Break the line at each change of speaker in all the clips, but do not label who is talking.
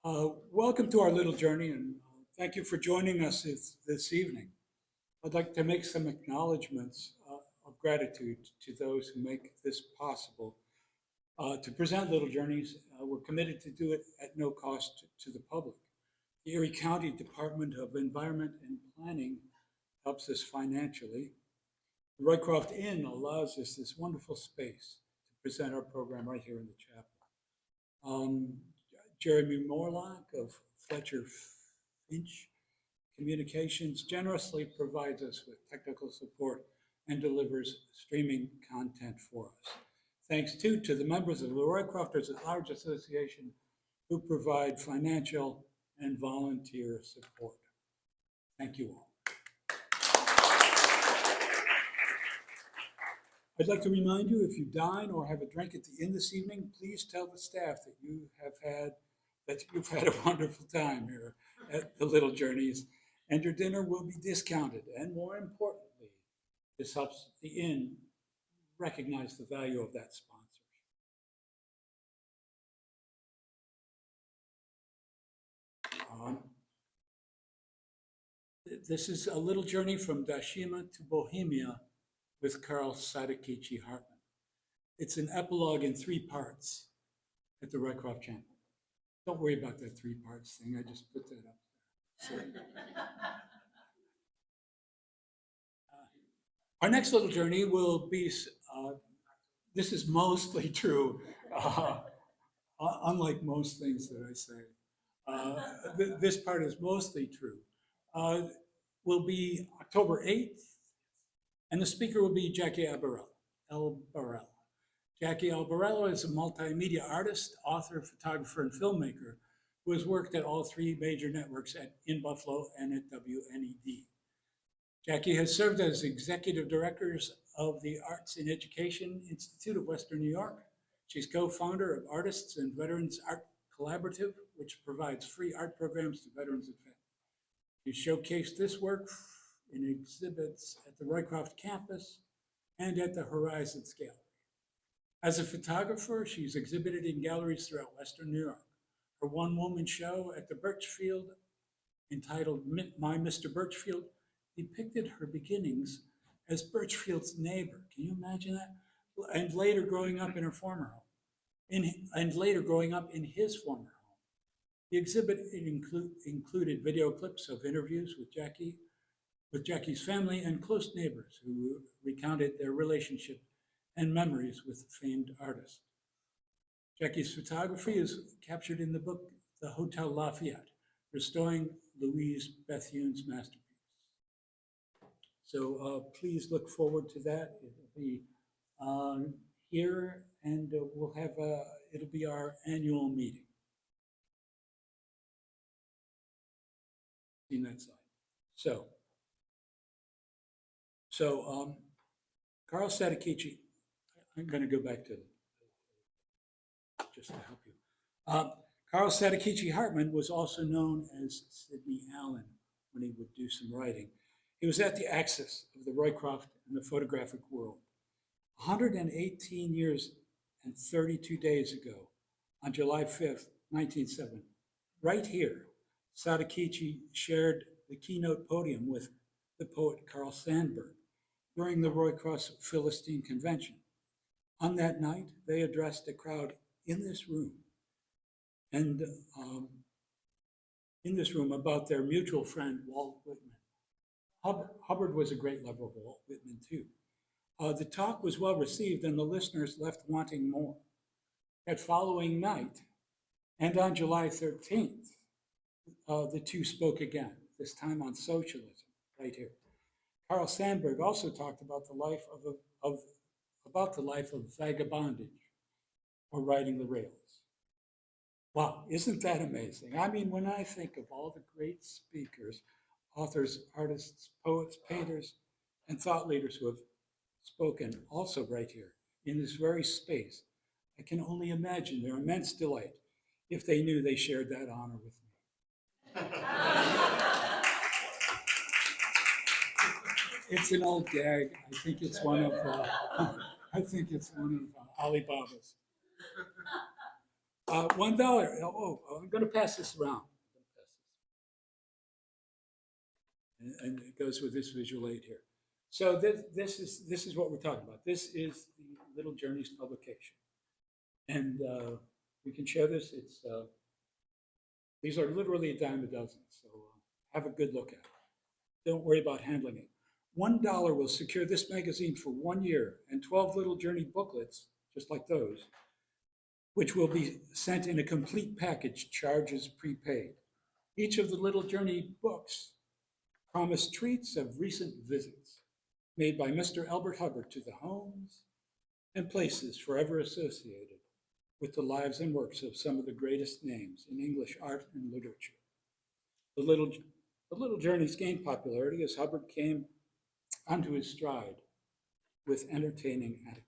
Welcome to our little journey, and thank you for joining us this evening. I'd like to make some acknowledgments of gratitude to those who make this possible. To present Little Journeys, we're committed to do it at no cost to the public. The Erie County Department of Environment and Planning helps us financially. The Roycroft Inn allows us this wonderful space to present our program right here in the chapel. Jeremy Morlock of Fletcher Finch Communications generously provides us with technical support and delivers streaming content for us. Thanks too to the members of the Roycrofters at Large Association who provide financial and volunteer support. Thank you all. I'd like to remind you, if you dine or have a drink at the inn this evening, please tell the staff that you've had a wonderful time here at the Little Journeys, and your dinner will be discounted. And more importantly, this helps the inn recognize the value of that sponsor. This is a little journey from Dashima to Bohemia with Carl Sadakichi Hartmann. It's an epilogue in 3 parts at the Roycroft Chapel. Don't worry about that 3 parts thing. I just put that up there. So, our next little journey will be, this is mostly true, unlike most things that I say. This part is mostly true. Will be October 8th, and the speaker will be Jackie Albarello. Jackie Albarello is a multimedia artist, author, photographer, and filmmaker who has worked at all 3 major networks in Buffalo and at WNED. Jackie has served as executive directors of the Arts in Education Institute of Western New York. She's co-founder of Artists and Veterans Art Collaborative, which provides free art programs to veterans and vets. She showcased this work in exhibits at the Roycroft campus and at the Horizons Gallery. As a photographer, she's exhibited in galleries throughout Western New York. Her one-woman show at the Birchfield, entitled My Mr. Birchfield, depicted her beginnings as Birchfield's neighbor. Can you imagine that? And later growing up in her former home, and later growing up in his former home. The exhibit included video clips of interviews with Jackie's family and close neighbors who recounted their relationship and memories with the famed artist. Jackie's photography is captured in the book, The Hotel Lafayette, Restoring Louise Bethune's Masterpiece. So please look forward to that. It'll be here, and we'll have it'll be our annual meeting. In that slide. So Carl Sadakichi, I'm going to go back to just to help you. Carl Sadakichi Hartmann was also known as Sidney Allen when he would do some writing. He was at the axis of the Roycroft and the photographic world. 118 years and 32 days ago, on July 5th, 1907, right here, Sadakichi shared the keynote podium with the poet Carl Sandburg during the Roycroft Philistine Convention. On that night, they addressed a crowd in this room, and about their mutual friend, Walt Whitman. Hubbard was a great lover of Walt Whitman, too. The talk was well received, and the listeners left wanting more. That following night, and on July 13th, the two spoke again, this time on socialism, right here. Carl Sandburg also talked about the life of vagabondage, or riding the rails. Wow, isn't that amazing? I mean, when I think of all the great speakers, authors, artists, poets, painters, and thought leaders who have spoken also right here in this very space, I can only imagine their immense delight if they knew they shared that honor with me. It's an old gag. I think it's one of Alibaba's. $1. I'm going to pass this around. And it goes with this visual aid here. So this is what we're talking about. This is the Little Journeys publication, and we can share this. It's these are literally a dime a dozen, so have a good look at it. Don't worry about handling it. $1 will secure this magazine for 1 year, and 12 Little Journey booklets, just like those, which will be sent in a complete package, charges prepaid. Each of the Little Journey books promise treats of recent visits made by Mr. Elbert Hubbard to the homes and places forever associated with the lives and works of some of the greatest names in English art and literature. The Little Journeys gained popularity as Hubbard came onto his stride with entertaining anecdotes.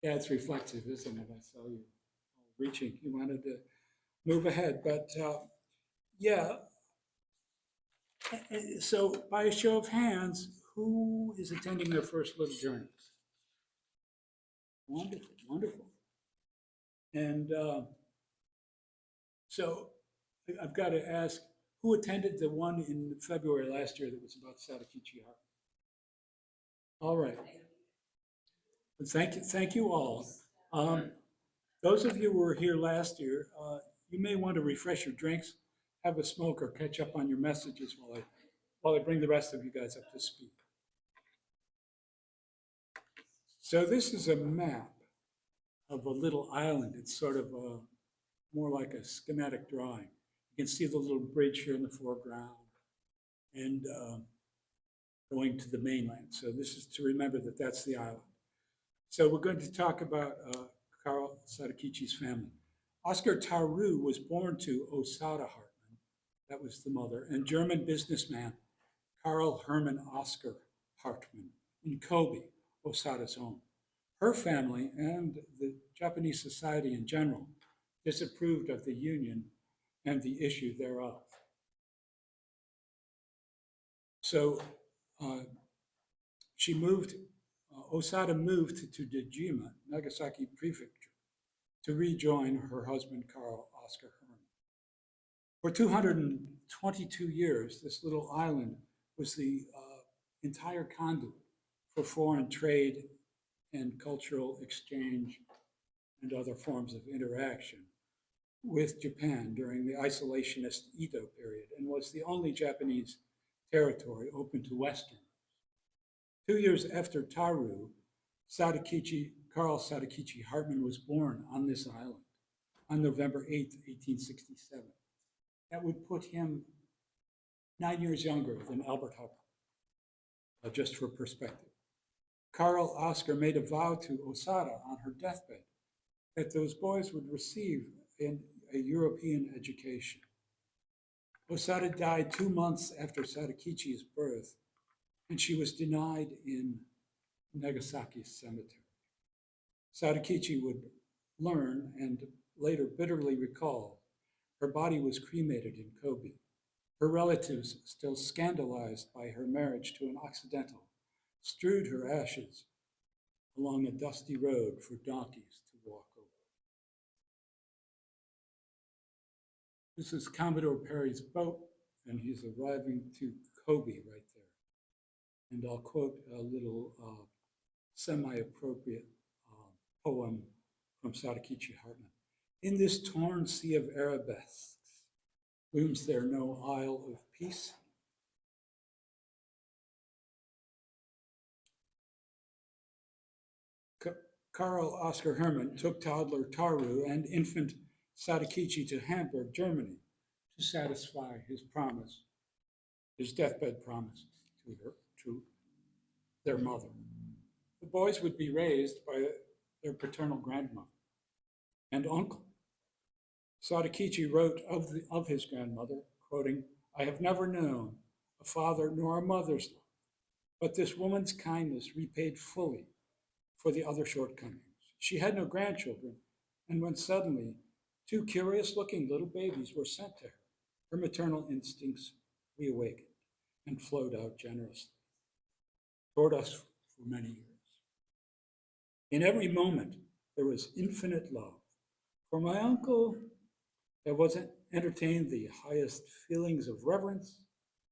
Yeah, it's reflexive, isn't it? I saw you reaching. You wanted to move ahead, but yeah. So by a show of hands, who is attending their first Little Journeys? Wonderful, wonderful. And so I've got to ask, who attended the one in February last year that was about Sadakichi Hartmann? All right. Thank you all. Those of you who were here last year, you may want to refresh your drinks, have a smoke, or catch up on your messages while I bring the rest of you guys up to speed. So this is a map of a little island. It's sort of more like a schematic drawing. You can see the little bridge here in the foreground and going to the mainland. So this is to remember that that's the island. So we're going to talk about Carl Sadakichi's family. Oscar Taru was born to Osada Hartmann, that was the mother, and German businessman Carl Hermann Oscar Hartmann in Kobe, Osada's home. Her family and the Japanese society in general disapproved of the union and the issue thereof. So Osada moved to Dashima, Nagasaki Prefecture, to rejoin her husband, Carl Oscar Hermann. For 222 years, this little island was the entire conduit for foreign trade and cultural exchange and other forms of interaction with Japan during the isolationist Edo period, and was the only Japanese territory open to Westerners. 2 years after Taru, Carl Sadakichi Hartmann was born on this island on November 8, 1867. That would put him 9 years younger than Elbert Hubbard, just for perspective. Carl Oscar made a vow to Osada on her deathbed that those boys would receive a European education. Osada died 2 months after Sadakichi's birth, and she was denied in Nagasaki's cemetery. Sadakichi would learn and later bitterly recall her body was cremated in Kobe. Her relatives, still scandalized by her marriage to an Occidental, strewed her ashes along a dusty road for donkeys to walk over. This is Commodore Perry's boat, and he's arriving to Kobe right there. And I'll quote a little semi-appropriate poem from Sadakichi Hartmann. In this torn sea of arabesques, looms there no isle of peace? Carl Oscar Hermann took toddler Taru and infant Sadakichi to Hamburg, Germany, to satisfy his promise, his deathbed promise to their mother. The boys would be raised by their paternal grandmother and uncle. Sadakichi wrote of his grandmother, quoting, "I have never known a father nor a mother's love, but this woman's kindness repaid fully for the other shortcomings. She had no grandchildren, and when suddenly 2 curious-looking little babies were sent to her, her maternal instincts reawakened and flowed out generously toward us for many years." In every moment, there was infinite love. For my uncle, there was entertained the highest feelings of reverence,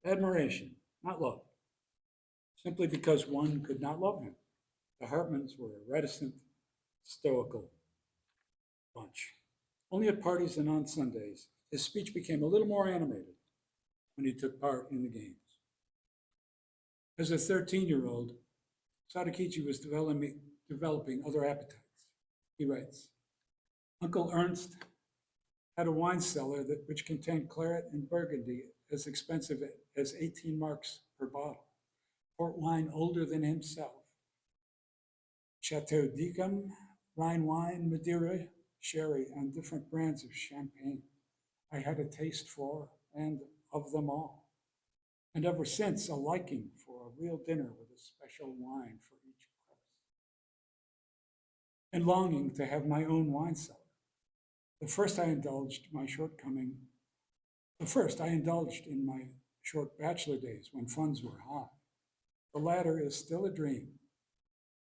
admiration, not love, simply because one could not love him. The Hartmanns were a reticent, stoical bunch. Only at parties and on Sundays, his speech became a little more animated when he took part in the games. As a 13-year-old, Sadakichi was developing other appetites. He writes, Uncle Ernst had a wine cellar which contained claret and burgundy as expensive as 18 marks per bottle, port wine older than himself, Chateau d'Yquem, Rhine wine, Madeira, sherry, and different brands of champagne. I had a taste for and of them all, and ever since a liking for a real dinner with a special wine for each course, and longing to have my own wine cellar. The first I indulged in my short bachelor days when funds were high. The latter is still a dream,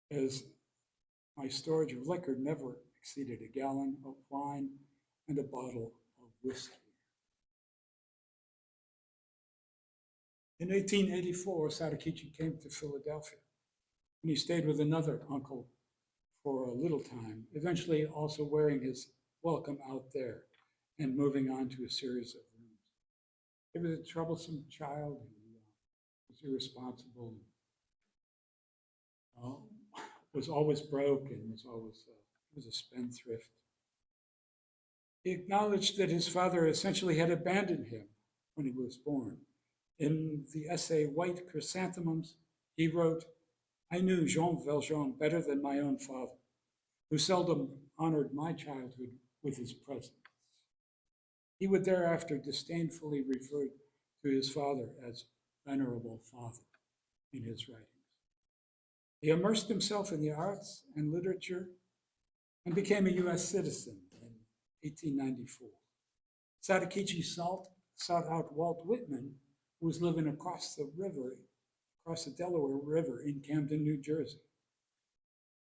as my storage of liquor never exceeded a gallon of wine and a bottle of whiskey. In 1884, Sadakichi came to Philadelphia, and he stayed with another uncle for a little time, eventually also wearing his welcome out there and moving on to a series of rooms. He was a troublesome child. He was irresponsible, was always broke, and he was a spendthrift. He acknowledged that his father essentially had abandoned him when he was born. In the essay White Chrysanthemums, he wrote, I knew Jean Valjean better than my own father, who seldom honored my childhood with his presence. He would thereafter disdainfully refer to his father as venerable father in his writings. He immersed himself in the arts and literature and became a U.S. citizen in 1894. Sadakichi sought out Walt Whitman, who was living across the Delaware River in Camden, New Jersey.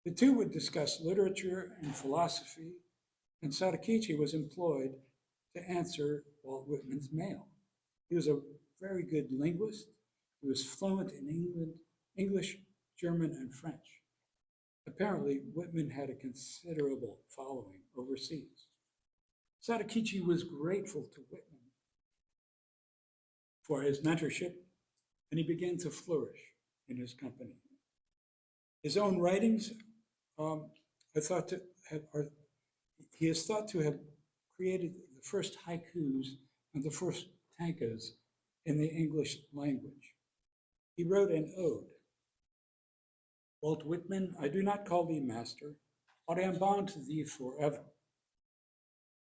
The two would discuss literature and philosophy, and Sadakichi was employed to answer Walt Whitman's mail. He was a very good linguist. He was fluent in English, German, and French. Apparently, Whitman had a considerable following overseas. Sadakichi was grateful to Whitman for his mentorship, and he began to flourish in his company. His own writings he is thought to have created the first haikus and the first tankas in the English language. He wrote an ode. Walt Whitman, I do not call thee master, but I am bound to thee forever.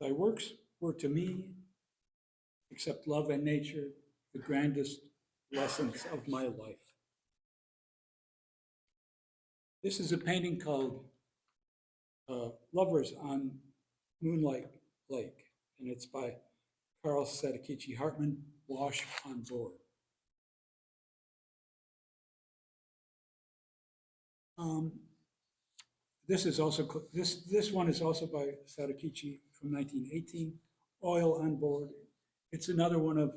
Thy works were to me, except love and nature, the grandest lessons of my life. This is a painting called Lovers on Moonlight Lake, and it's by Carl Sadakichi Hartmann, Wash on Board. This one is also by Sadakichi from 1918, Oil on Board. It's another one of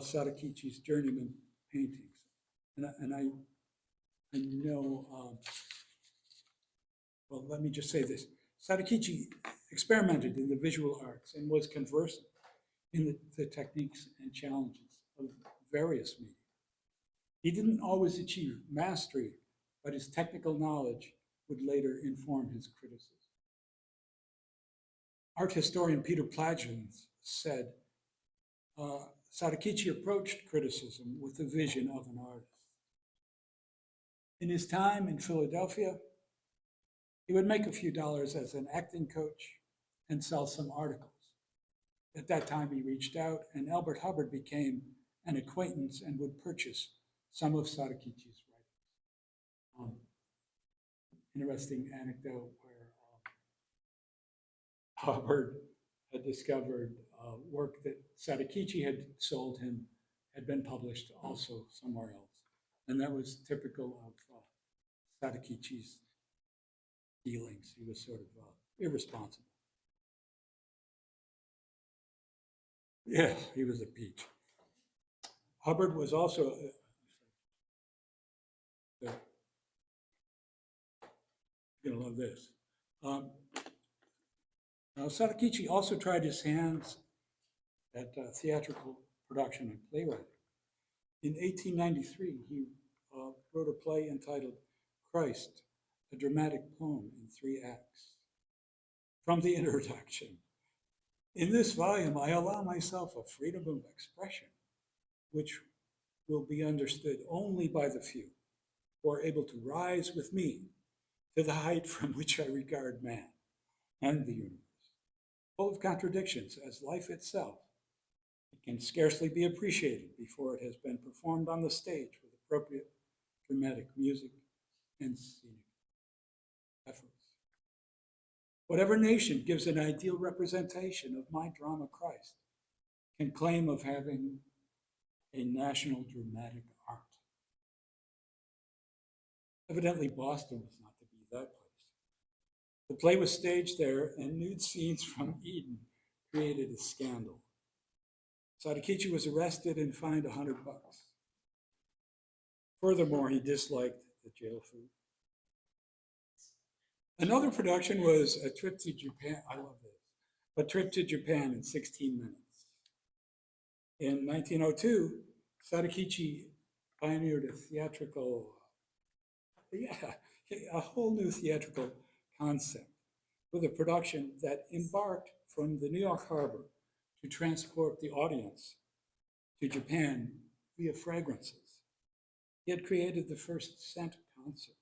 Sadakichi's journeyman paintings, and I know. Well, let me just say this: Sadakichi experimented in the visual arts and was conversant in the techniques and challenges of various media. He didn't always achieve mastery, but his technical knowledge would later inform his criticism. Art historian Peter Plagins said, Sadakichi approached criticism with the vision of an artist. In his time in Philadelphia, he would make a few dollars as an acting coach and sell some articles. At that time, he reached out, and Elbert Hubbard became an acquaintance and would purchase some of Sadakichi's writings. Interesting anecdote where Hubbard had discovered work that Sadakichi had sold him had been published also somewhere else. And that was typical of Sadakichi's dealings. He was sort of irresponsible. Yeah, he was a peach. Hubbard was also, you're gonna love this. Now Sadakichi also tried his hands at theatrical production and playwriting. In 1893, he wrote a play entitled Christ, a dramatic poem in 3 acts. From the introduction, in this volume, I allow myself a freedom of expression, which will be understood only by the few, who are able to rise with me to the height from which I regard man and the universe. Full of contradictions as life itself, it can scarcely be appreciated before it has been performed on the stage with appropriate dramatic music and scenic efforts. Whatever nation gives an ideal representation of my drama Christ can claim of having a national dramatic art. Evidently, Boston was not to be that place. The play was staged there, and nude scenes from Eden created a scandal. Sadakichi was arrested and fined $100. Furthermore, he disliked the jail food. Another production was A Trip to Japan. I love this. A Trip to Japan in 16 minutes. In 1902, Sadakichi pioneered a whole new theatrical concept with a production that embarked from the New York harbor to transport the audience to Japan via fragrances. He had created the first scent concert.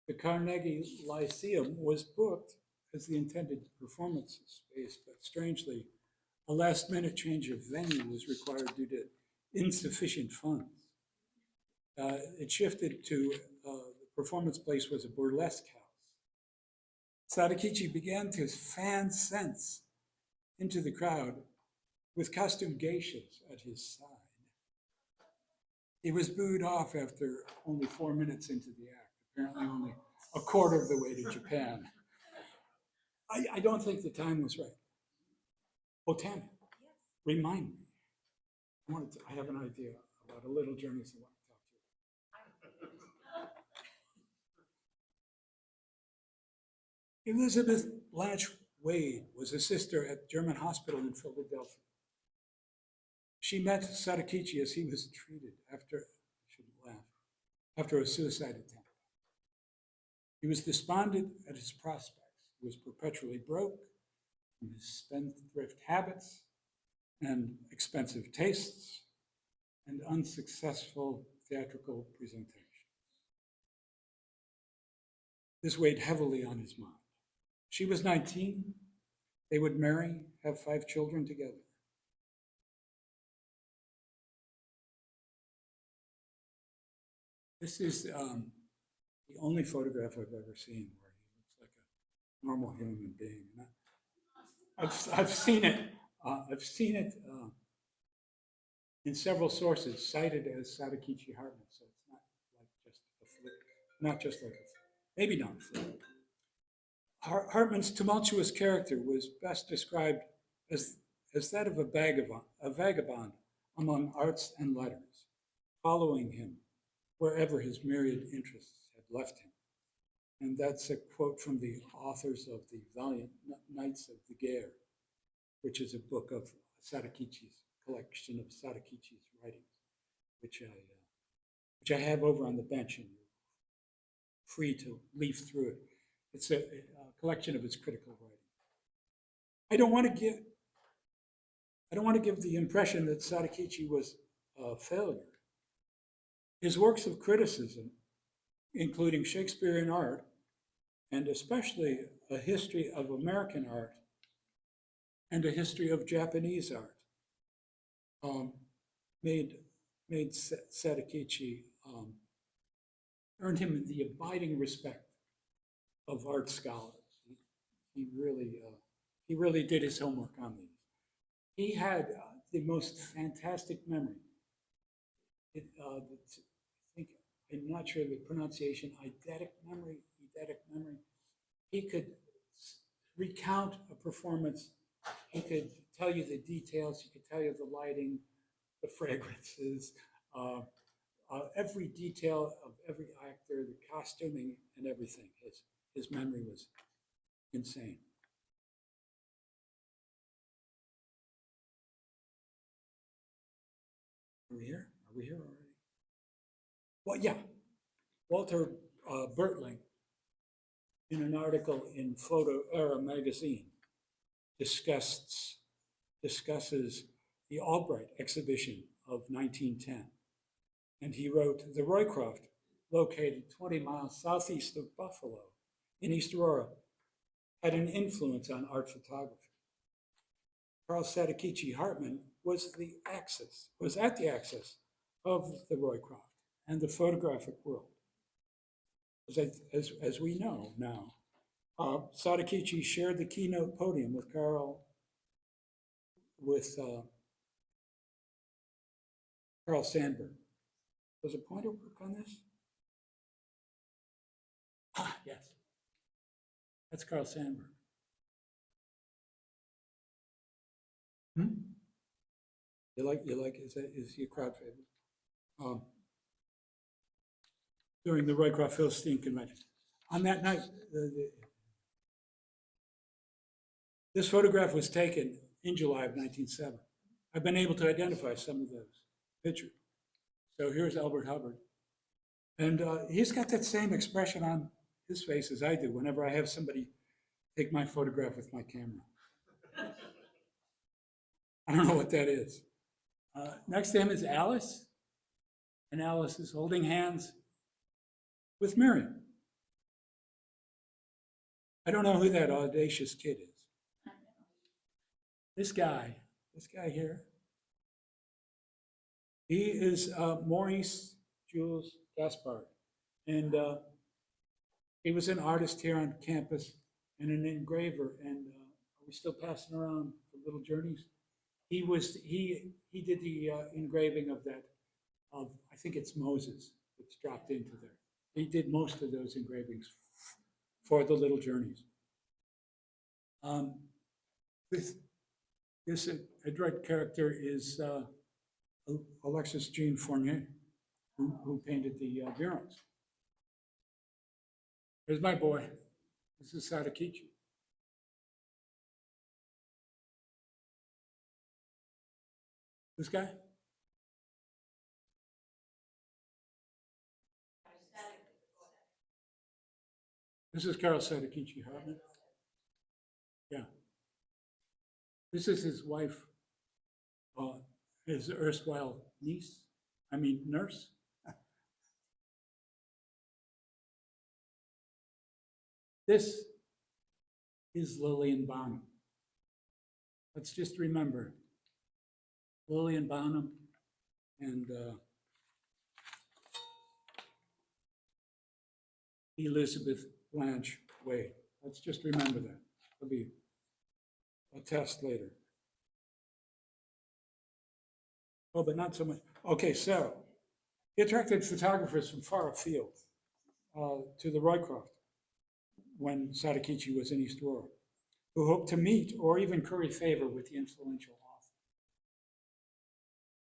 The Carnegie Lyceum was booked as the intended performance space, but strangely, a last-minute change of venue was required due to insufficient funds. It shifted to the performance place was a burlesque house. Sadakichi began to fan sense into the crowd with costume geishas at his side. He was booed off after only 4 minutes into the act, apparently only a quarter of the way to Japan. I don't think the time was right. Oh, Tammy, remind me. I have an idea about a little journey I want to talk to you. Elizabeth Blanche Wade was a sister at German hospital in Philadelphia. She met Sadakichi as he was treated after a suicide attempt. He was despondent at his prospects. He was perpetually broke from his spendthrift habits and expensive tastes and unsuccessful theatrical presentations. This weighed heavily on his mind. She was 19. They would marry, have 5 children together. This is the only photograph I've ever seen where he looks like a normal human being. I've seen it. I've seen it in several sources cited as Sadakichi Hartmann, so it's not like just a flick. Not just like a, maybe not a flick. Hartmann's tumultuous character was best described as that of a vagabond among arts and letters, following him wherever his myriad interests had left him. And that's a quote from the authors of the Valiant Knights of the Gare, which is a book of Sadakichi's collection of Sadakichi's writings, which I have over on the bench, and you're free to leaf through it. It's a collection of his critical writing. I don't want to give the impression that Sadakichi was a failure. His works of criticism, including Shakespearean art, and especially a history of American art and a history of Japanese art, made Sadakichi, earned him the abiding respect of art scholars. He really did his homework on these. He had the most fantastic memory. I'm not sure of the pronunciation, eidetic memory, he could recount a performance. He could tell you the details. He could tell you the lighting, the fragrances, every detail of every actor, the costuming and everything. His memory was insane. Are we here? Are we here already? Well, yeah. Walter Bertling, in an article in Photo Era magazine, discusses the Albright exhibition of 1910. And he wrote, the Roycroft, located 20 miles southeast of Buffalo in East Aurora, had an influence on art photography. Carl Sadakichi Hartmann was at the axis of the Roycroft and the photographic world. As we know now, Sadakichi shared the keynote podium with Carl Sandburg. Was a pointer work on this? Ah, yes. That's Carl Sandburg. You like, is he a crowd favorite? During the Roycroft Philistine Convention. On that night, this photograph was taken in July of 1907. I've been able to identify some of those pictures. So here's Elbert Hubbard. And he's got that same expression on his face as I do whenever I have somebody take my photograph with my camera. I don't know what that is. Next to him is Alice. And Alice is holding hands with Miriam. I don't know who that audacious kid is. This guy here, he is Maurice Jules Gaspard. And he was an artist here on campus and an engraver. And are we still passing around the little journeys? He did the engraving of that, I think it's Moses that's dropped into there. He did most of those engravings for the little journeys. This adroit character is Alexis Jean Fournier, who painted the Virons. Here's my boy. This is Sadakichi. This guy? This is Carl Sadakichi Hartmann. Yeah. This is his wife, his erstwhile nurse. This is Lillian Bonham. Let's just remember Lillian Bonham and Elizabeth Blanche Wade. Let's just remember that. It'll be a test later. Oh, but not so much. Okay, so he attracted photographers from far afield to the Roycroft when Sadakichi was in East Aurora, who hoped to meet or even curry favor with the influential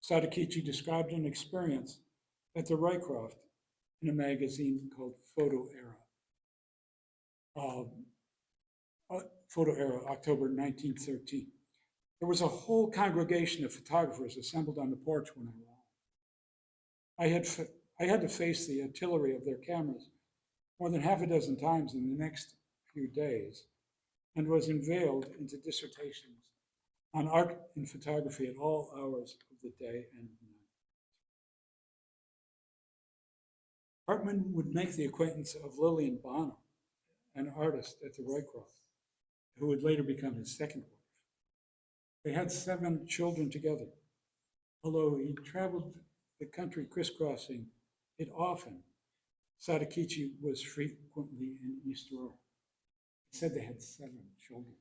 author. Sadakichi described an experience at the Roycroft in a magazine called Photo Era, October 1913. There was a whole congregation of photographers assembled on the porch when I arrived. I had to face the artillery of their cameras more than half a dozen times in the next few days, and was unveiled into dissertations on art and photography at all hours of the day and night. Hartmann would make the acquaintance of Lillian Bonham, an artist at the Roycroft, who would later become his second wife. They had 7 children together. Although he traveled the country crisscrossing it often, Sadakichi was frequently in East Aurora. He said they had 7 children.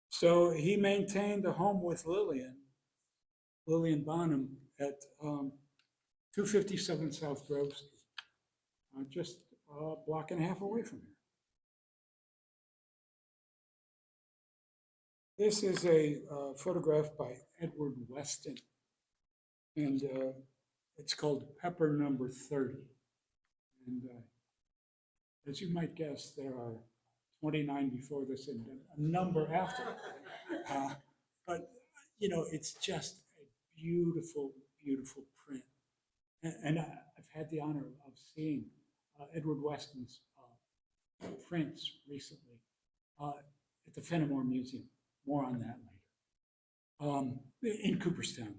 So he maintained a home with Lillian Bonham at 257 South Grove Street, just a block and a half away from here. This is a photograph by Edward Weston, and it's called Pepper Number 30. And as you might guess, there are 29 before this and a number after. But, you know, it's just a beautiful, beautiful print. And I've had the honor of seeing Edward Weston's prints recently at the Fenimore Museum. More on that later. In Cooperstown.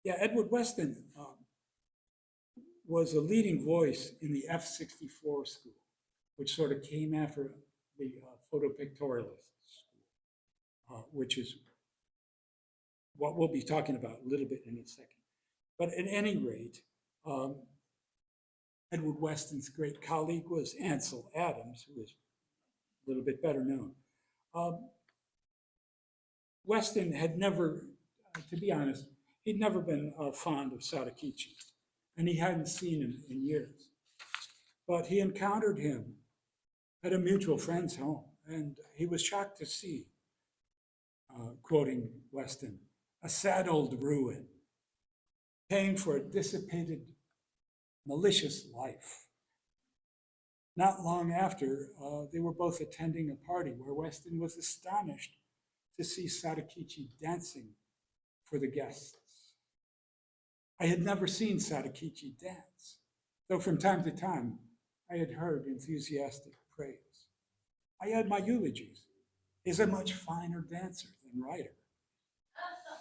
Yeah, Edward Weston was a leading voice in the F-64 school, which sort of came after the photopictorialist school, which is what we'll be talking about a little bit in a second. But at any rate, Edward Weston's great colleague was Ansel Adams, who is a little bit better known. Weston had never, to be honest, he'd never been fond of Sadakichi, and he hadn't seen him in years. But he encountered him at a mutual friend's home, and he was shocked to see, quoting Weston, a sad old ruin, paying for a dissipated, malicious life. Not long after, they were both attending a party where Weston was astonished to see Sadakichi dancing for the guests. I had never seen Sadakichi dance, though from time to time I had heard enthusiastic praise. I had my eulogies. He's a much finer dancer than writer.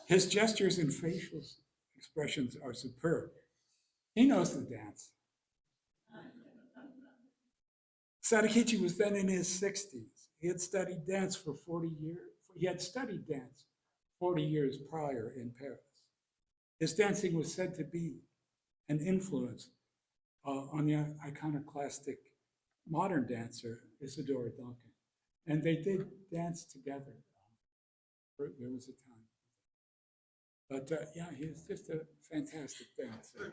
His gestures and facial expressions are superb. He knows the dance. Sadakichi was then in his 60s. He had studied dance for 40 years. He had studied dance 40 years prior in Paris. His dancing was said to be an influence on the iconoclastic modern dancer, Isadora Duncan. And they did dance together. There was a time. But yeah, he was just a fantastic dancer.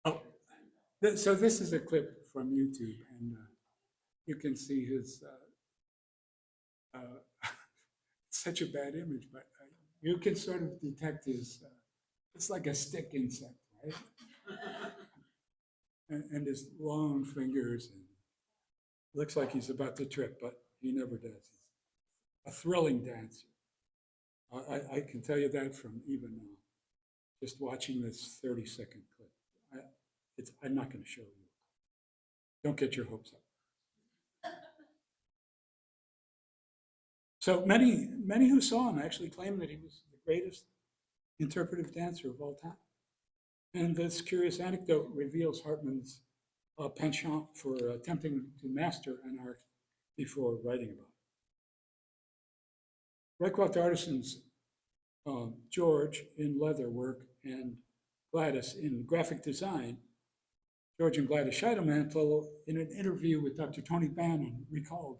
Oh, so this is a clip from YouTube, and you can see his, such a bad image, but you can sort of detect his, it's like a stick insect, right? and his long fingers, and looks like he's about to trip, but he never does. He's a thrilling dancer. I can tell you that from even just watching this 30-second clip. I'm not going to show you. Don't get your hopes up. So many who saw him actually claim that he was the greatest interpretive dancer of all time. And this curious anecdote reveals Hartmann's penchant for attempting to master an art before writing about it. Roycroft artisans George in leather work and Gladys in graphic design, George and Gladys Scheidemantel, in an interview with Dr. Tony Bannon, recalled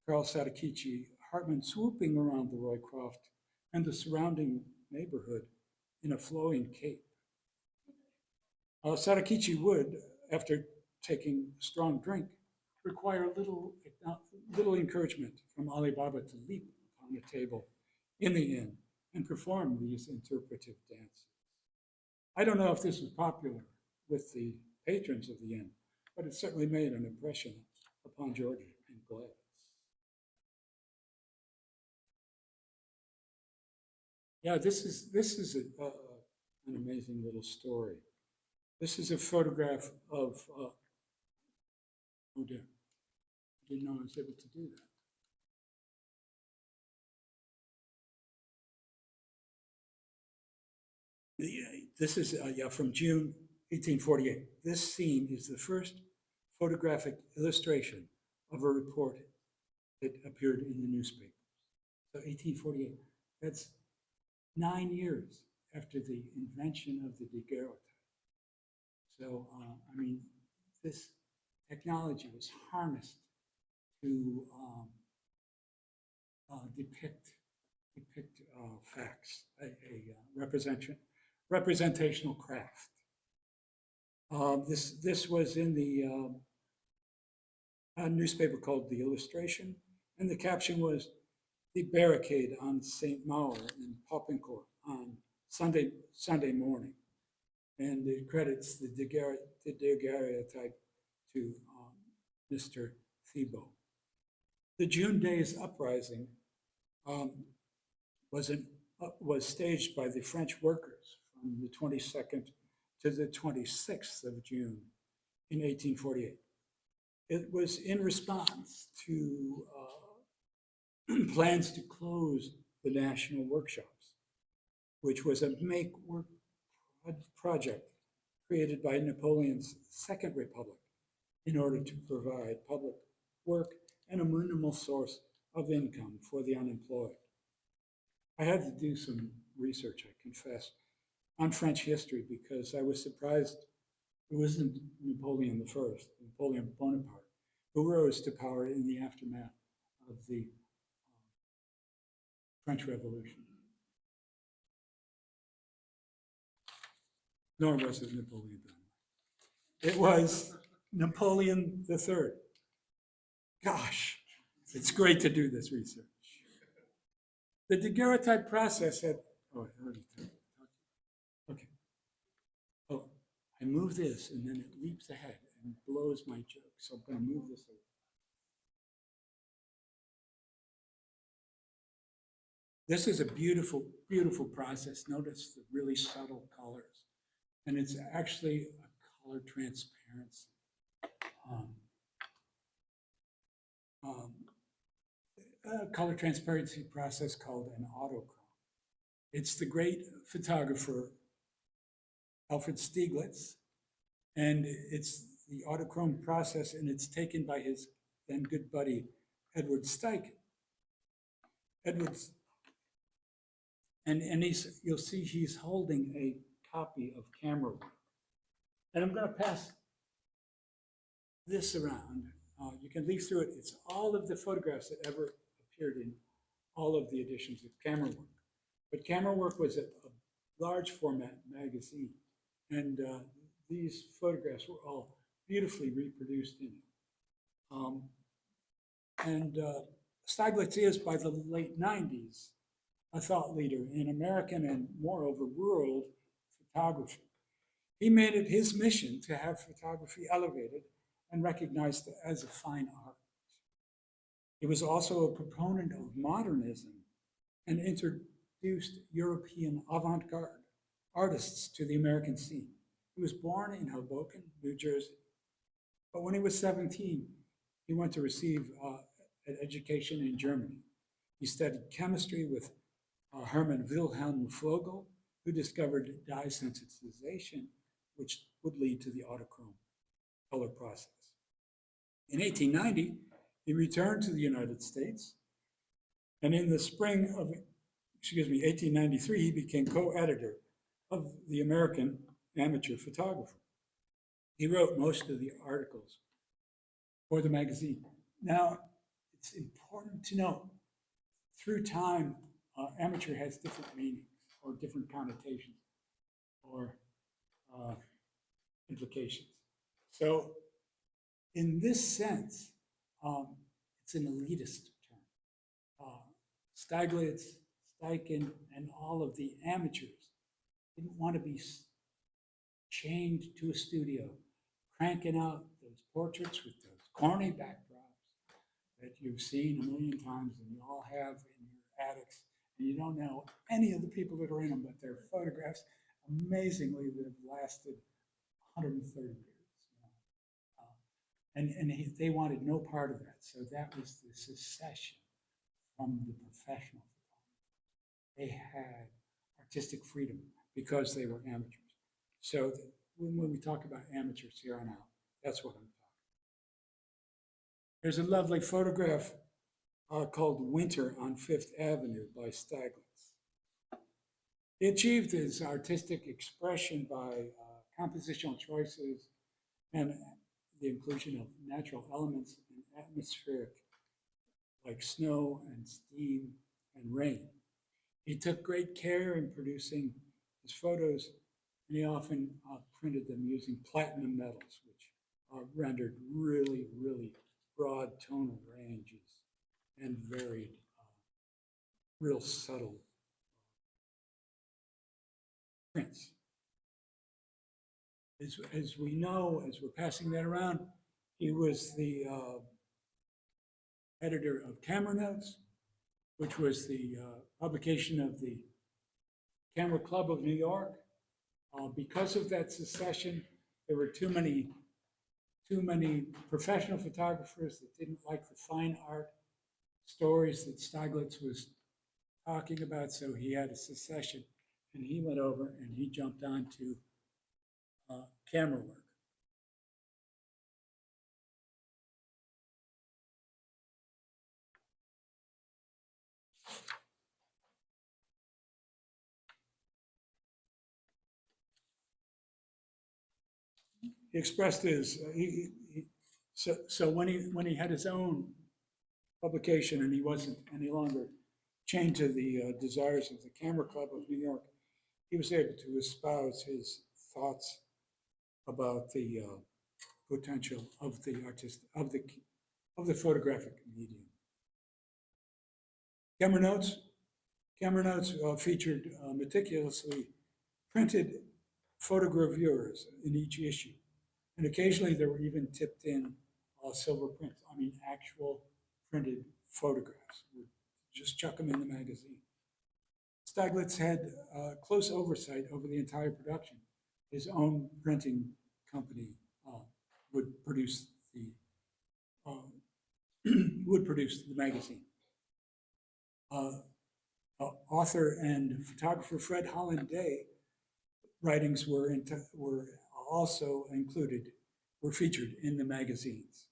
Carl Sadakichi Hartmann swooping around the Roycroft and the surrounding neighborhood in a flowing cape. Sadakichi would, after taking a strong drink, require little encouragement from Ali Baba to leap upon the table in the inn and perform these interpretive dances. I don't know if this was popular with the patrons of the inn, but it certainly made an impression upon George and Gladys. Yeah, this is an amazing little story. This is a photograph of, oh dear, I didn't know I was able to do that. This is from June 1848. This scene is the first photographic illustration of a report that appeared in the newspaper. So 1848, that's 9 years after the invention of the daguerreotype. So, I mean, this technology was harnessed to depict depict facts, representational craft. This was in the a newspaper called The Illustration, and the caption was "The Barricade on St. Maur in Popincourt on Sunday morning," and it credits the daguerreotype to Mr. Thibault. The June Days uprising was staged by the French workers from the 22nd to the 26th of June in 1848. It was in response to plans to close the national workshops, which was a make work project created by Napoleon's Second Republic in order to provide public work and a minimal source of income for the unemployed. I had to do some research, I confess, on French history because I was surprised it wasn't Napoleon I, Napoleon Bonaparte, who rose to power in the aftermath of the French Revolution. Nor was it Napoleon Bonaparte. It was Napoleon III. Gosh, it's great to do this research. The daguerreotype process had, oh, I already talked. Okay. Oh, I move this and then it leaps ahead and blows my joke. So I'm going to move this over. This is a beautiful, beautiful process. Notice the really subtle colors. And it's actually a color transparency. A color transparency process called an autochrome. It's the great photographer Alfred Stieglitz, and it's the autochrome process, and it's taken by his then good buddy Edward Steichen. Edward's, and you'll see he's holding a copy of Camera Work. And I'm going to pass this around. You can leaf through it. It's all of the photographs that ever appeared in all of the editions of Camera Work. But Camera Work was a large format magazine, and these photographs were all beautifully reproduced in it. Stieglitz is, by the late 90s, a thought leader in American and, moreover, world photography. He made it his mission to have photography elevated and recognized as a fine art. He was also a proponent of modernism and introduced European avant-garde artists to the American scene. He was born in Hoboken, New Jersey, but when he was 17, he went to receive an education in Germany. He studied chemistry with Hermann Wilhelm Vogel, who discovered dye sensitization, which would lead to the autochrome color process. In 1890, he returned to the United States, and in the spring of 1893, he became co-editor of the American Amateur Photographer. He wrote most of the articles for the magazine. Now, it's important to note, through time, amateur has different meanings or different connotations or implications. So in this sense, it's an elitist term. Stieglitz, Steichen, and all of the amateurs didn't want to be chained to a studio, cranking out those portraits with those corny backdrops that you've seen a million times and you all have in your attics, and you don't know any of the people that are in them, but their photographs, amazingly, that have lasted 130 years. They wanted no part of that. So that was the secession from the professional photography. They had artistic freedom because they were amateurs. So when we talk about amateurs here on out, that's what I'm talking about. There's a lovely photograph called Winter on Fifth Avenue by Stieglitz. He achieved his artistic expression by compositional choices and the inclusion of natural elements and atmospheric, like snow and steam and rain. He took great care in producing his photos, and he often printed them using platinum metals, which rendered really, really broad tonal ranges and varied, real subtle prints. As we know, as we're passing that around, he was the editor of Camera Notes, which was the publication of the Camera Club of New York. Because of that secession, there were too many professional photographers that didn't like the fine art stories that Stieglitz was talking about, so he had a secession, and he went over and he jumped onto camera work. He expressed his, so when he had his own publication and he wasn't any longer chained to the desires of the Camera Club of New York, he was able to espouse his thoughts about the potential of the of the photographic medium. Camera Notes featured meticulously printed photogravures in each issue, and occasionally there were even tipped in silver prints. I mean, actual printed photographs. We'd just chuck them in the magazine. Stieglitz had close oversight over the entire production. His own printing company would produce the magazine. Author and photographer Fred Holland Day writings were also were featured in the magazines.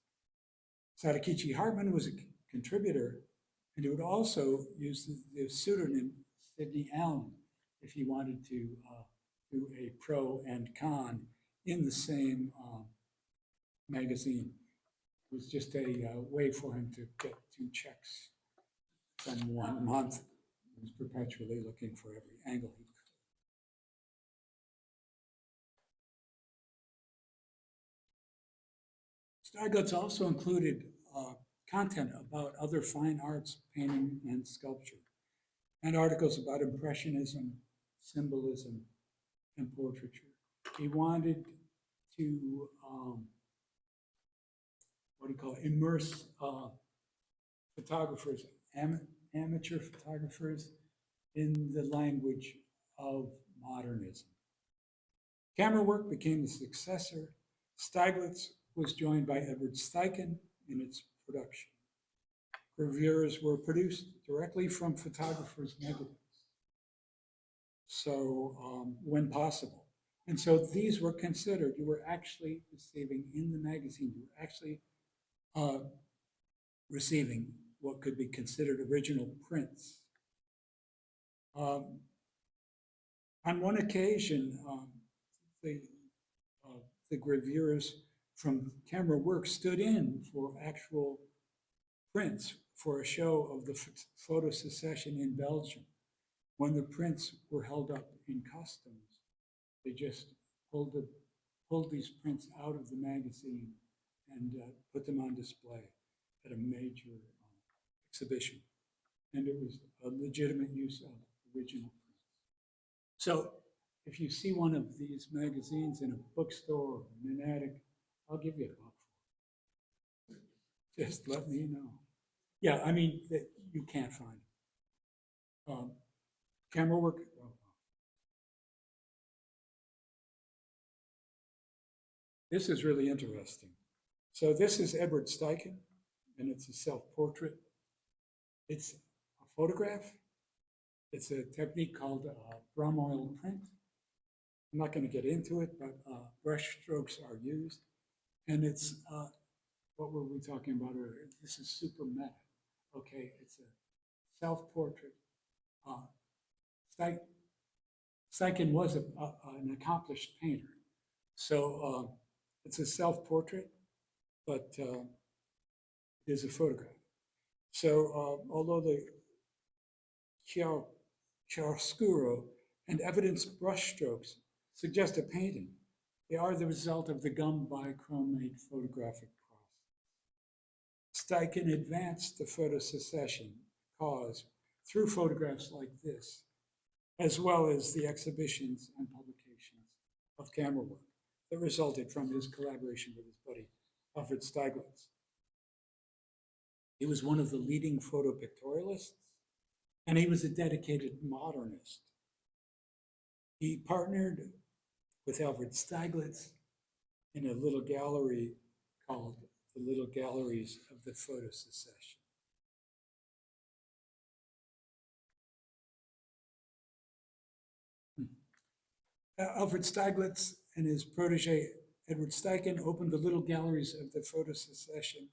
Sadakichi Hartmann was a contributor, and he would also use the pseudonym Sidney Allen if he wanted to do a pro and con in the same magazine. It was just a way for him to get 2 checks from 1 month. He was perpetually looking for every angle he could. Stieglitz also included content about other fine arts, painting and sculpture, and articles about Impressionism, symbolism, and portraiture. He wanted to, immerse photographers, amateur photographers, in the language of modernism. Camera work became the successor. Stieglitz was joined by Edward Steichen in its production. Gravures were produced directly from photographers' negatives, so when possible. And so these were considered, you were actually receiving in the magazine, you were actually receiving what could be considered original prints. On one occasion, the gravures from camera work stood in for actual prints for a show of the photo secession in Belgium. When the prints were held up in customs, they just pulled these prints out of the magazine and put them on display at a major exhibition. And it was a legitimate use of original prints. So if you see one of these magazines in a bookstore or in an attic, I'll give you a book for it. Just let me know. Yeah, I mean, that you can't find it. Camera work. Oh. This is really interesting. So this is Edward Steichen, and it's a self-portrait. It's a photograph. It's a technique called drum oil print. I'm not going to get into it, but brush strokes are used. And it's, what were we talking about earlier? This is super meta. Okay, it's a self-portrait. Steichen was an accomplished painter. So it's a self-portrait, but it is a photograph. So although the Chiao chiaroscuro, and evidence brushstrokes suggest a painting. They are the result of the gum bichromate photographic process. Steichen advanced the photosecession cause through photographs like this, as well as the exhibitions and publications of camera work that resulted from his collaboration with his buddy, Alfred Stieglitz. He was one of the leading photopictorialists, and he was a dedicated modernist. He partnered with Alfred Stieglitz in a little gallery called the Little Galleries of the Photosecession. Alfred Stieglitz and his protege, Edward Steichen, opened the Little Galleries of the Photosecession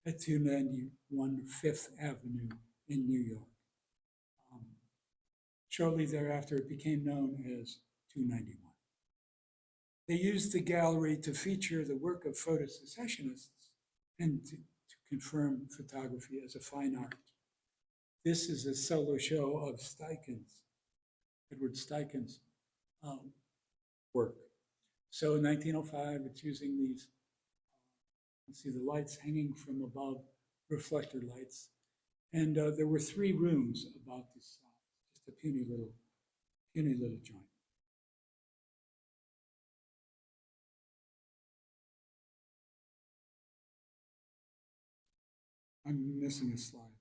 at 291 Fifth Avenue in New York. Shortly thereafter, it became known as 291. They used the gallery to feature the work of photosecessionists and to confirm photography as a fine art. This is a solo show of Edward Steichen's work. So in 1905, it's using these, you see the lights hanging from above, reflector lights. And there were 3 rooms about this size, just a puny little joint. I'm missing a slide.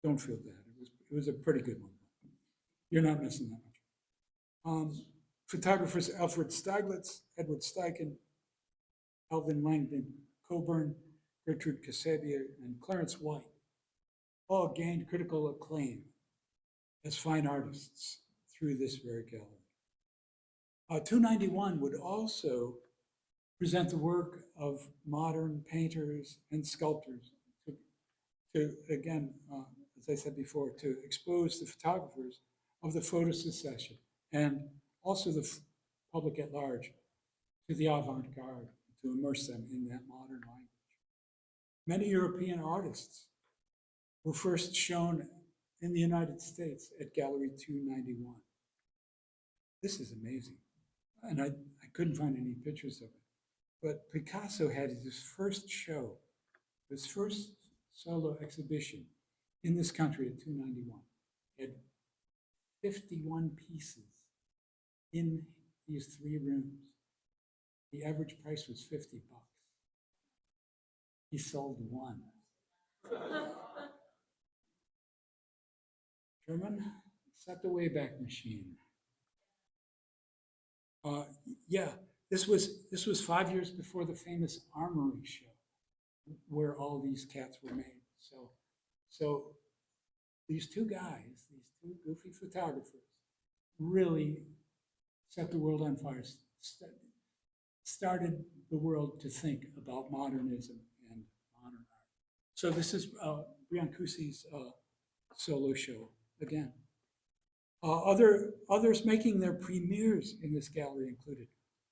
Don't feel bad. It was a pretty good one. You're not missing that much. Photographers Alfred Stieglitz, Edward Steichen, Alvin Langdon Coburn, Gertrude Kasabian, and Clarence White all gained critical acclaim as fine artists through this very gallery. 291 would also present the work of modern painters and sculptors to again, as I said before, to expose the photographers of the photosecession and also the public at large to the avant-garde, to immerse them in that modern language. Many European artists were first shown in the United States at Gallery 291. This is amazing. And I couldn't find any pictures of it. But Picasso had his first show, his first solo exhibition in this country at 291. He had 51 pieces in these 3 rooms. The average price was $50. He sold 1. German, set the Wayback Machine. Yeah, this was 5 years before the famous Armory show, where all these cats were made. So these 2 guys, these 2 goofy photographers, really set the world on fire, started the world to think about modernism and modern art. So this is Brancusi's solo show again. Others making their premieres in this gallery included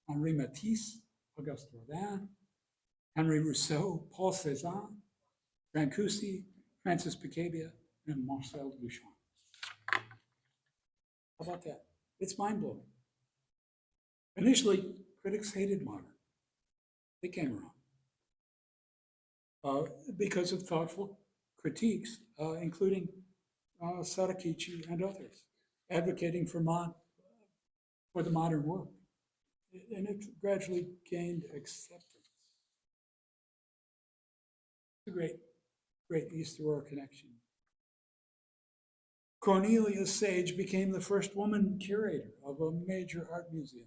Henri Matisse, Auguste Rodin, Henri Rousseau, Paul Cézanne, Brancusi, Francis Picabia, and Marcel Duchamp. How about that? It's mind-blowing. Initially, critics hated modern. They came around because of thoughtful critiques, including Sadakichi and others, advocating for the modern work. And it gradually gained acceptance. It's a great East-to-West connection. Cornelia Sage became the first woman curator of a major art museum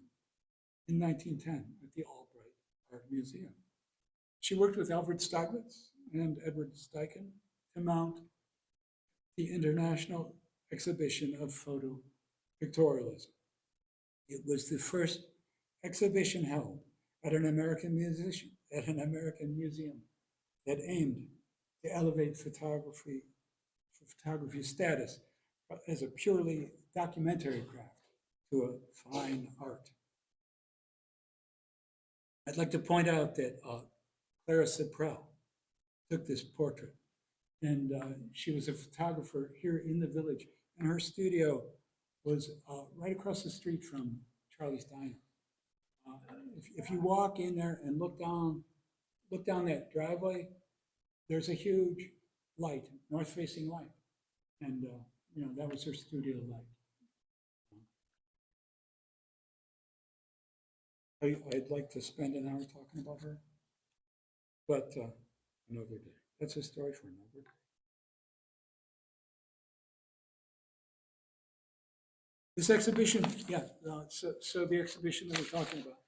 in 1910 at the Albright Art Museum. She worked with Alfred Stieglitz and Edward Steichen to mount the International Exhibition of Photo Pictorialism. It was the first exhibition held at an American museum that aimed to elevate photography status as a purely documentary craft to a fine art. I'd like to point out that Clara Cyprell took this portrait, and she was a photographer here in the village And her studio was right across the street from Charlie's Diner. If you walk in there and look down that driveway, there's a huge light, north-facing light. And, that was her studio light. I'd like to spend an hour talking about her, but another day. That's a story for another day. This exhibition, so the exhibition that we're talking about,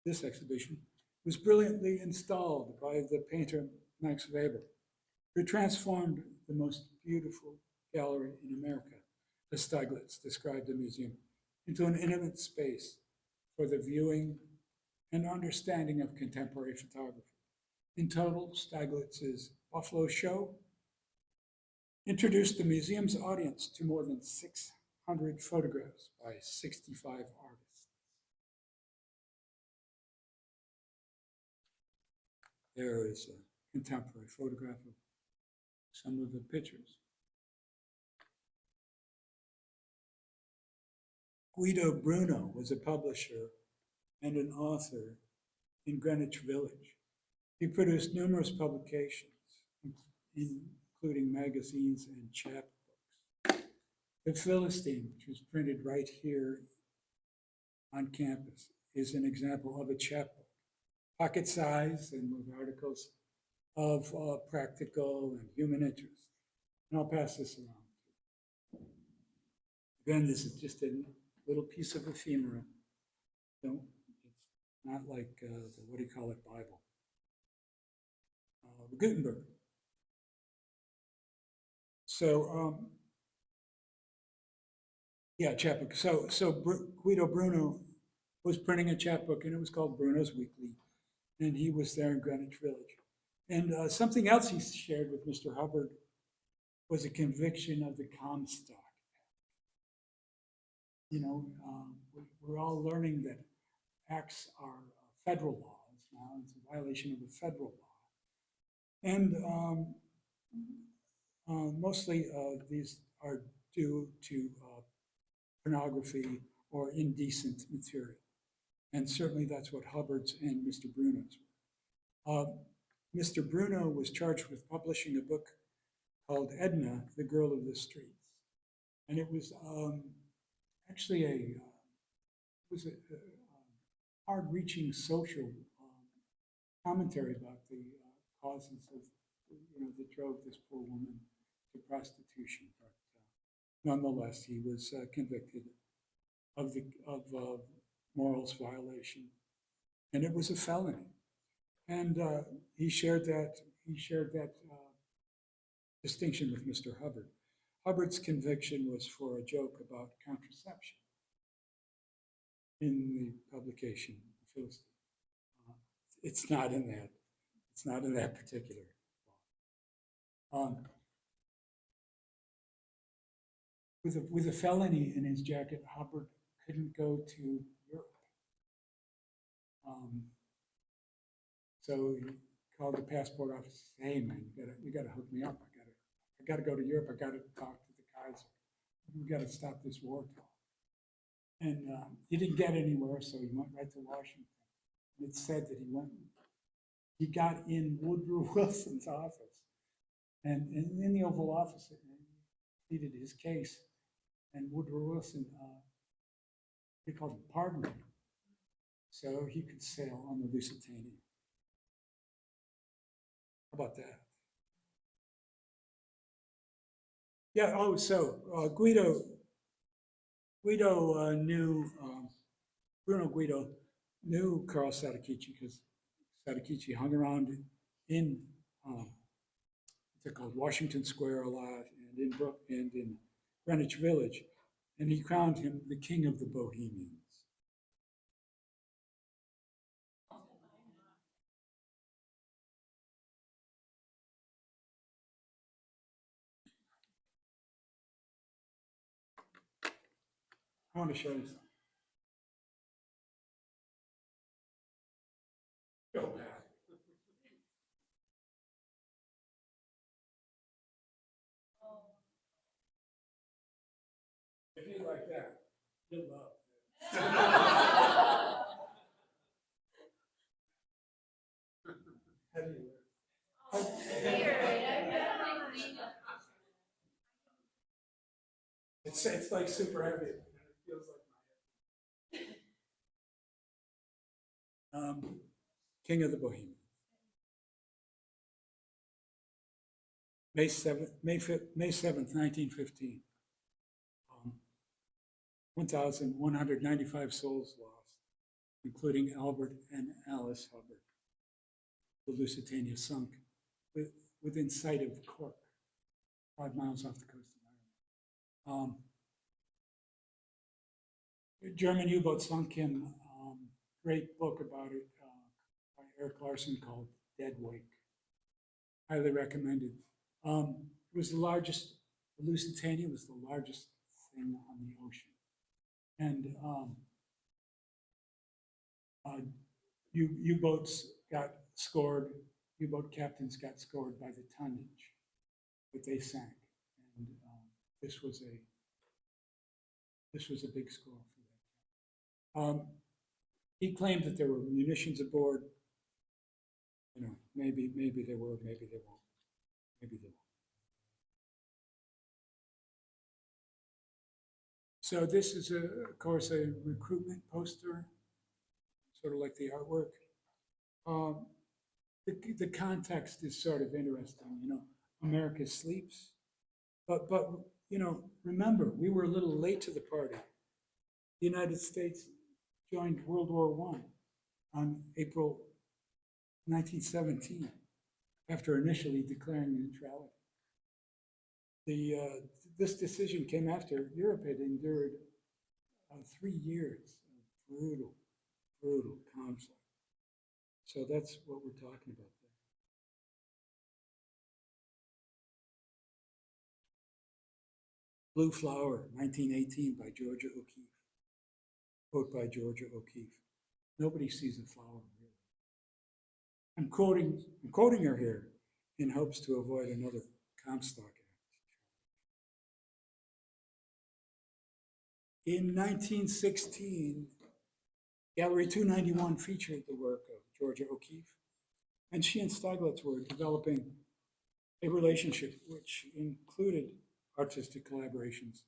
this exhibition was brilliantly installed by the painter Max Weber, who transformed the most beautiful gallery in America, as Stieglitz described the museum, into an intimate space for the viewing and understanding of contemporary photography. In total, Stieglitz's Buffalo show introduced the museum's audience to more than 600 photographs by 65 artists. There is a contemporary photograph of some of the pictures. Guido Bruno was a publisher and an author in Greenwich Village. He produced numerous publications, including magazines and chapbooks. The Philistine, which was printed right here on campus, is an example of a chapbook, pocket size and with articles of practical and human interest. And I'll pass this around. Again, this is just a little piece of ephemera. It's not like the, what do you call it, Bible. Gutenberg. So, chapbook. So Guido Bruno was printing a chapbook, and it was called Bruno's Weekly, and he was there in Greenwich Village. And something else he shared with Mr. Hubbard was a conviction of the Comstock. We're all learning that acts are federal laws now. It's a violation of the federal law. And mostly these are due to pornography or indecent material. And certainly that's what Hubbard's and Mr. Bruno's were. Mr. Bruno was charged with publishing a book called Edna, the Girl of the Streets. And it was actually a hard-reaching social commentary about the causes of, that drove this poor woman to prostitution. But nonetheless, he was convicted of morals violation, and it was a felony. And he shared that distinction with Mr. Hubbard. Hubbard's conviction was for a joke about contraception in the publication Philistine. It's not in that. It's not in that particular law. With a felony in his jacket, Hubbard couldn't go to Europe. So he called the passport office. Hey man, you gotta hook me up. I gotta go to Europe. I gotta talk to the Kaiser. We gotta stop this war talk. And he didn't get anywhere, so he went right to Washington. And it said that he got in Woodrow Wilson's office, and in the Oval Office, he pleaded his case, and Woodrow Wilson, they called him pardoned him, so he could sail on the Lusitania. How about that? Yeah. Oh, so Guido knew Bruno Guido knew Carl Sadakichi because Sadakichi hung around in what's it called, Washington Square a lot, and in Greenwich Village, and he crowned him the king of the Bohemians. I want to show you something. Go back. like that, you'll love it. How do you it's like super heavy. It feels like my King of the Bohemia. May 7th, 1915. 1,195 souls lost, including Elbert and Alice Hubbard. The Lusitania sunk within sight of Cork, 5 miles off the coast of Ireland. German U-boat sunk in great book about it by Eric Larson called Dead Wake. Highly recommended. It was the largest, the Lusitania was the largest thing on the ocean. And U-boats got scored, U-boat captains got scored by the tonnage, but they sank. And this was a big score for them. He claimed that there were munitions aboard. You know, maybe there were, maybe they won't. Maybe they won't. So this is, of course, a recruitment poster, sort of like the artwork. The context is sort of interesting. You know, America sleeps, but you know, remember, we were a little late to the party. The United States joined World War I on April 1917, after initially declaring neutrality. This decision came after Europe had endured 3 years of brutal conflict. So that's what we're talking about there. Blue Flower, 1918, by Georgia O'Keeffe. Quote by Georgia O'Keeffe. Nobody sees a flower really. I'm quoting her here in hopes to avoid another Comstock act. In 1916, Gallery 291 featured the work of Georgia O'Keeffe, and she and Stieglitz were developing a relationship which included artistic collaborations,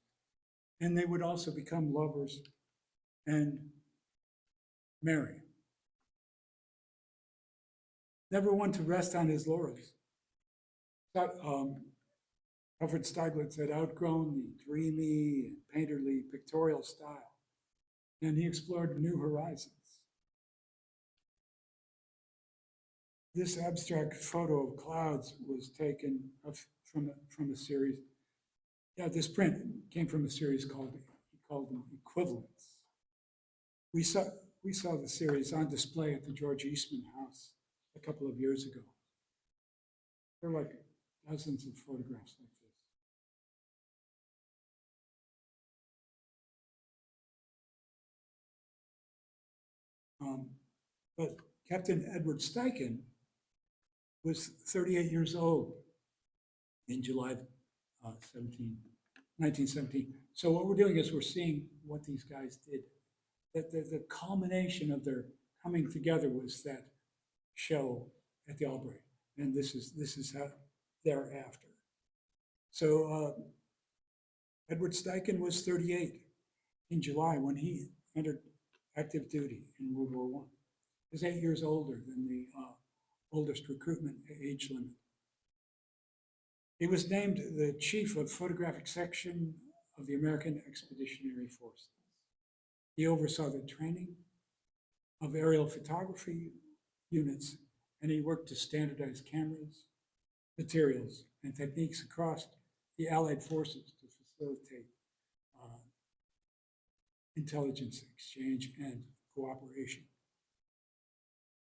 and they would also become lovers and marry. Never one to rest on his laurels. Alfred Stieglitz had outgrown the dreamy and painterly pictorial style, and he explored new horizons. This abstract photo of clouds was taken from a series. Yeah, this print came from a series he called them Equivalents. We saw the series on display at the George Eastman House a couple of years ago. There are like dozens of photographs like this. But Captain Edward Steichen was 38 years old in July 1917. So what we're doing is we're seeing what these guys did. That the culmination of their coming together was that show at the Albright, and this is how thereafter. So Edward Steichen was 38 in July when he entered active duty in World War I. He was 8 years older than the oldest recruitment age limit. He was named the chief of photographic section of the American Expeditionary Force. He oversaw the training of aerial photography units, and he worked to standardize cameras, materials, and techniques across the Allied forces to facilitate intelligence exchange and cooperation.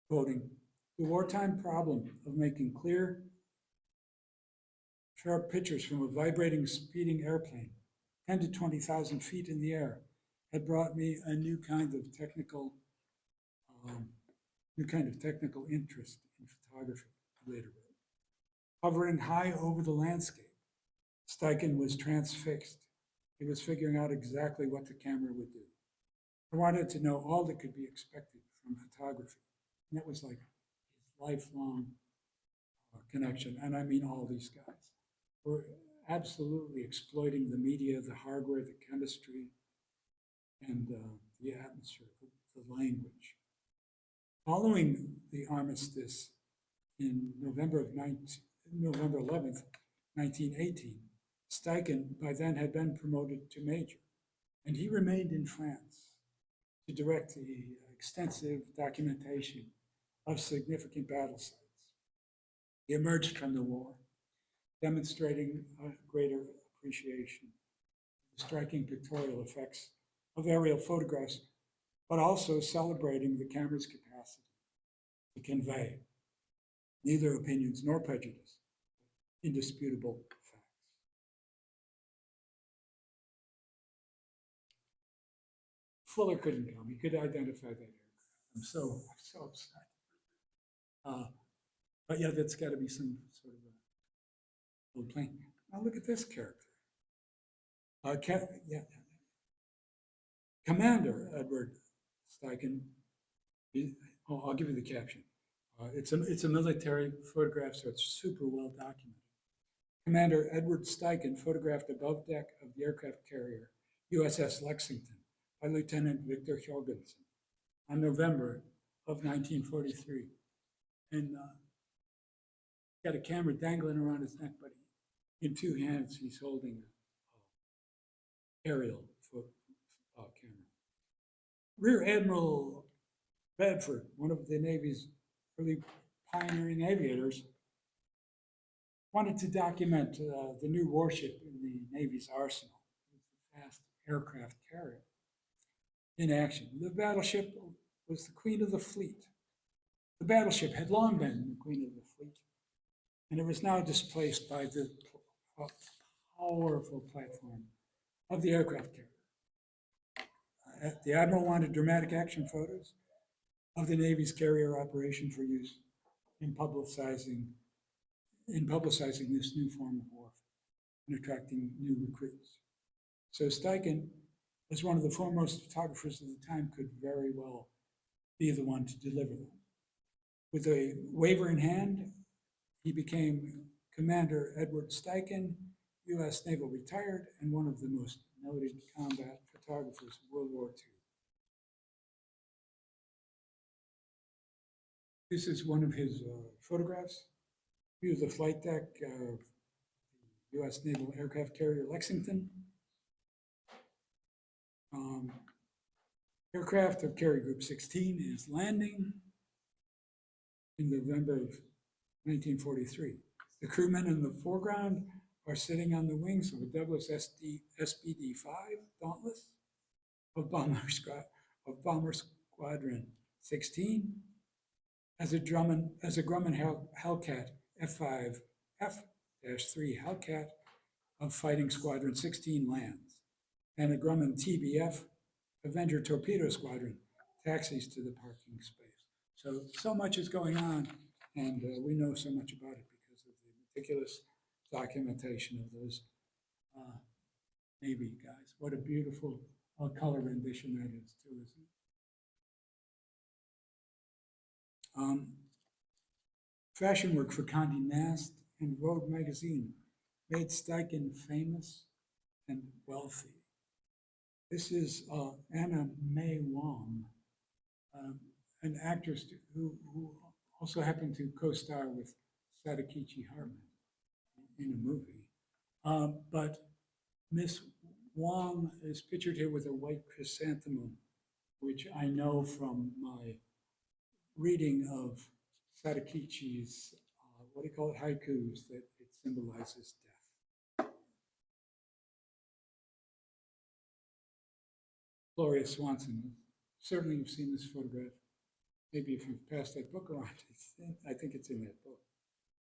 Quoting, "The wartime problem of making clear, sharp pictures from a vibrating, speeding airplane, 10 to 20,000 feet in the air, had brought me a new kind of technical interest in photography," he later wrote. Hovering high over the landscape, Steichen was transfixed He was figuring out exactly what the camera would do. I wanted to know all that could be expected from photography. And that was like his lifelong connection. And I mean all these guys were absolutely exploiting the media, the hardware, the chemistry, and the atmosphere, the language. Following the armistice in November 11th, 1918, Steichen by then had been promoted to major, and he remained in France to direct the extensive documentation of significant battle sites. He emerged from the war, demonstrating a greater appreciation of the striking pictorial effects of aerial photographs, but also celebrating the camera's capacity to convey neither opinions nor prejudice, indisputable facts. Fuller couldn't come. He could identify that aircraft. I'm so upset. But yeah, that's got to be some sort of a little plane. Now look at this character. Commander Edward Steichen. I'll give you the caption. It's a military photograph, so it's super well documented. Commander Edward Steichen photographed above deck of the aircraft carrier USS Lexington by Lieutenant Victor Jorgensen on November of 1943. And got a camera dangling around his neck, but in two hands he's holding an aerial camera. Rear Admiral Bedford, one of the Navy's early pioneering aviators, wanted to document the new warship in the Navy's arsenal. It was the fast aircraft carrier in action. The battleship was the queen of the fleet. The battleship had long been the queen of the fleet, and it was now displaced by the powerful platform of the aircraft carrier. The Admiral wanted dramatic action photos of the Navy's carrier operation for use in publicizing this new form of warfare and attracting new recruits. So Steichen, as one of the foremost photographers of the time, could very well be the one to deliver them. With a waiver in hand, he became Commander Edward Steichen, U.S. Naval retired, and one of the most noted combat photographers of World War II. This is one of his photographs. View of the flight deck of the U.S. Naval aircraft carrier Lexington. Aircraft of Carrier Group 16 is landing in November of 1943. The crewmen in the foreground are sitting on the wings of a Douglas SBD-5 Dauntless of Bomber Squadron 16 as a Grumman Hellcat F5 F-3 Hellcat of Fighting Squadron 16 lands, and a Grumman TBF Avenger Torpedo Squadron taxis to the parking space. So much is going on, and we know so much about it because of the meticulous documentation of those Navy guys. What a beautiful color rendition that is, too, isn't it? Fashion work for Condé Nast and Vogue magazine made Steichen famous and wealthy. This is Anna May Wong, an actress who also happened to co-star with Sadakichi Hartmann in a movie. But Miss Wong is pictured here with a white chrysanthemum, which I know from my reading of Sadakichi's, haikus, that it symbolizes death. Gloria Swanson, certainly you've seen this photograph. Maybe if you've passed that book around, I think it's in that book.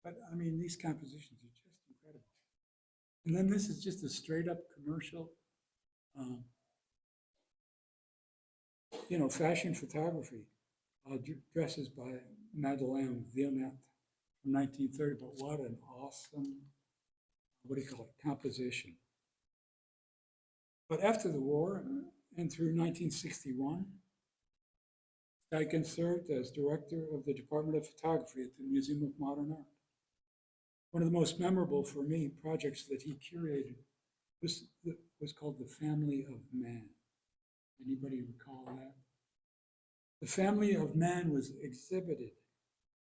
But I mean, these compositions are just incredible. And then this is just a straight up commercial, fashion photography, dresses by Madeleine Villeneuve from 1930, but what an awesome, composition. But after the war and through 1961, Steichen served as director of the Department of Photography at the Museum of Modern Art. One of the most memorable for me projects that he curated was called The Family of Man. Anybody recall that? The Family of Man was exhibited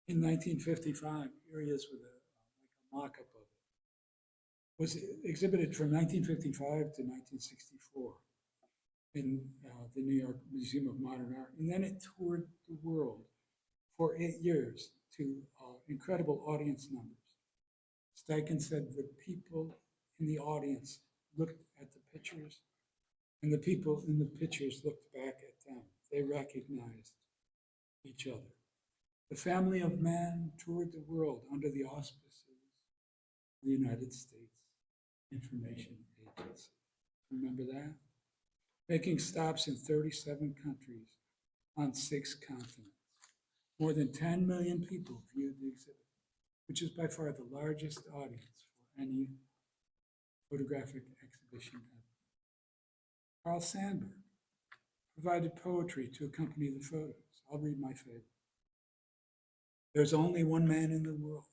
in 1955. Here he is with a mock-up of it. Was exhibited from 1955 to 1964 in the New York Museum of Modern Art. And then it toured the world for 8 years to incredible audience numbers. Steichen said the people in the audience looked at the pictures, and the people in the pictures looked back at them. They recognized each other. The Family of Man toured the world under the auspices of the United States Information Agency. Remember that? Making stops in 37 countries on 6 continents. More than 10 million people viewed the exhibit, which is by far the largest audience for any photographic exhibition ever. Carl Sandburg provided poetry to accompany the photos. I'll read my favorite. There's only one man in the world,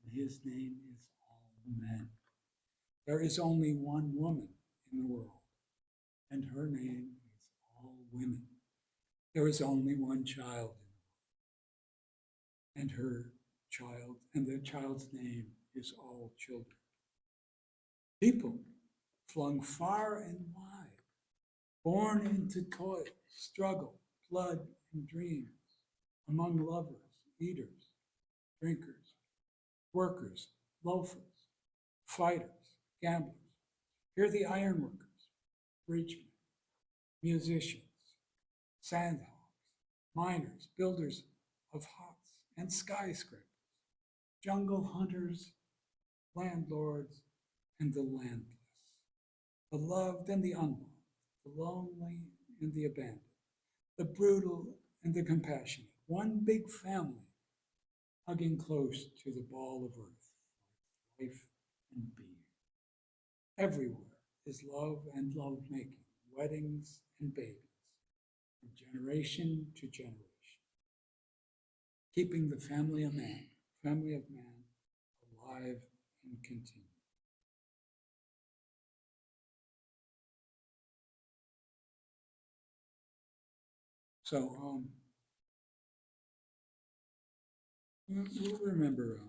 and his name is all men. There is only one woman in the world, and her name is all women. There is only one child in the world, and her child, and the child's name is all children. People flung far and wide, born into toil, struggle, blood, and dreams, among lovers, eaters, drinkers, workers, loafers, fighters, gamblers. Here the ironworkers, breachmen, musicians, sandhogs, miners, builders of huts and skyscrapers, jungle hunters, landlords, and the landless, the loved and the unloved, the lonely and the abandoned, the brutal and the compassionate, one big family hugging close to the ball of earth, life and being. Everywhere is love and love-making, weddings and babies, from generation to generation, keeping the family of man alive and continuing. So we'll remember.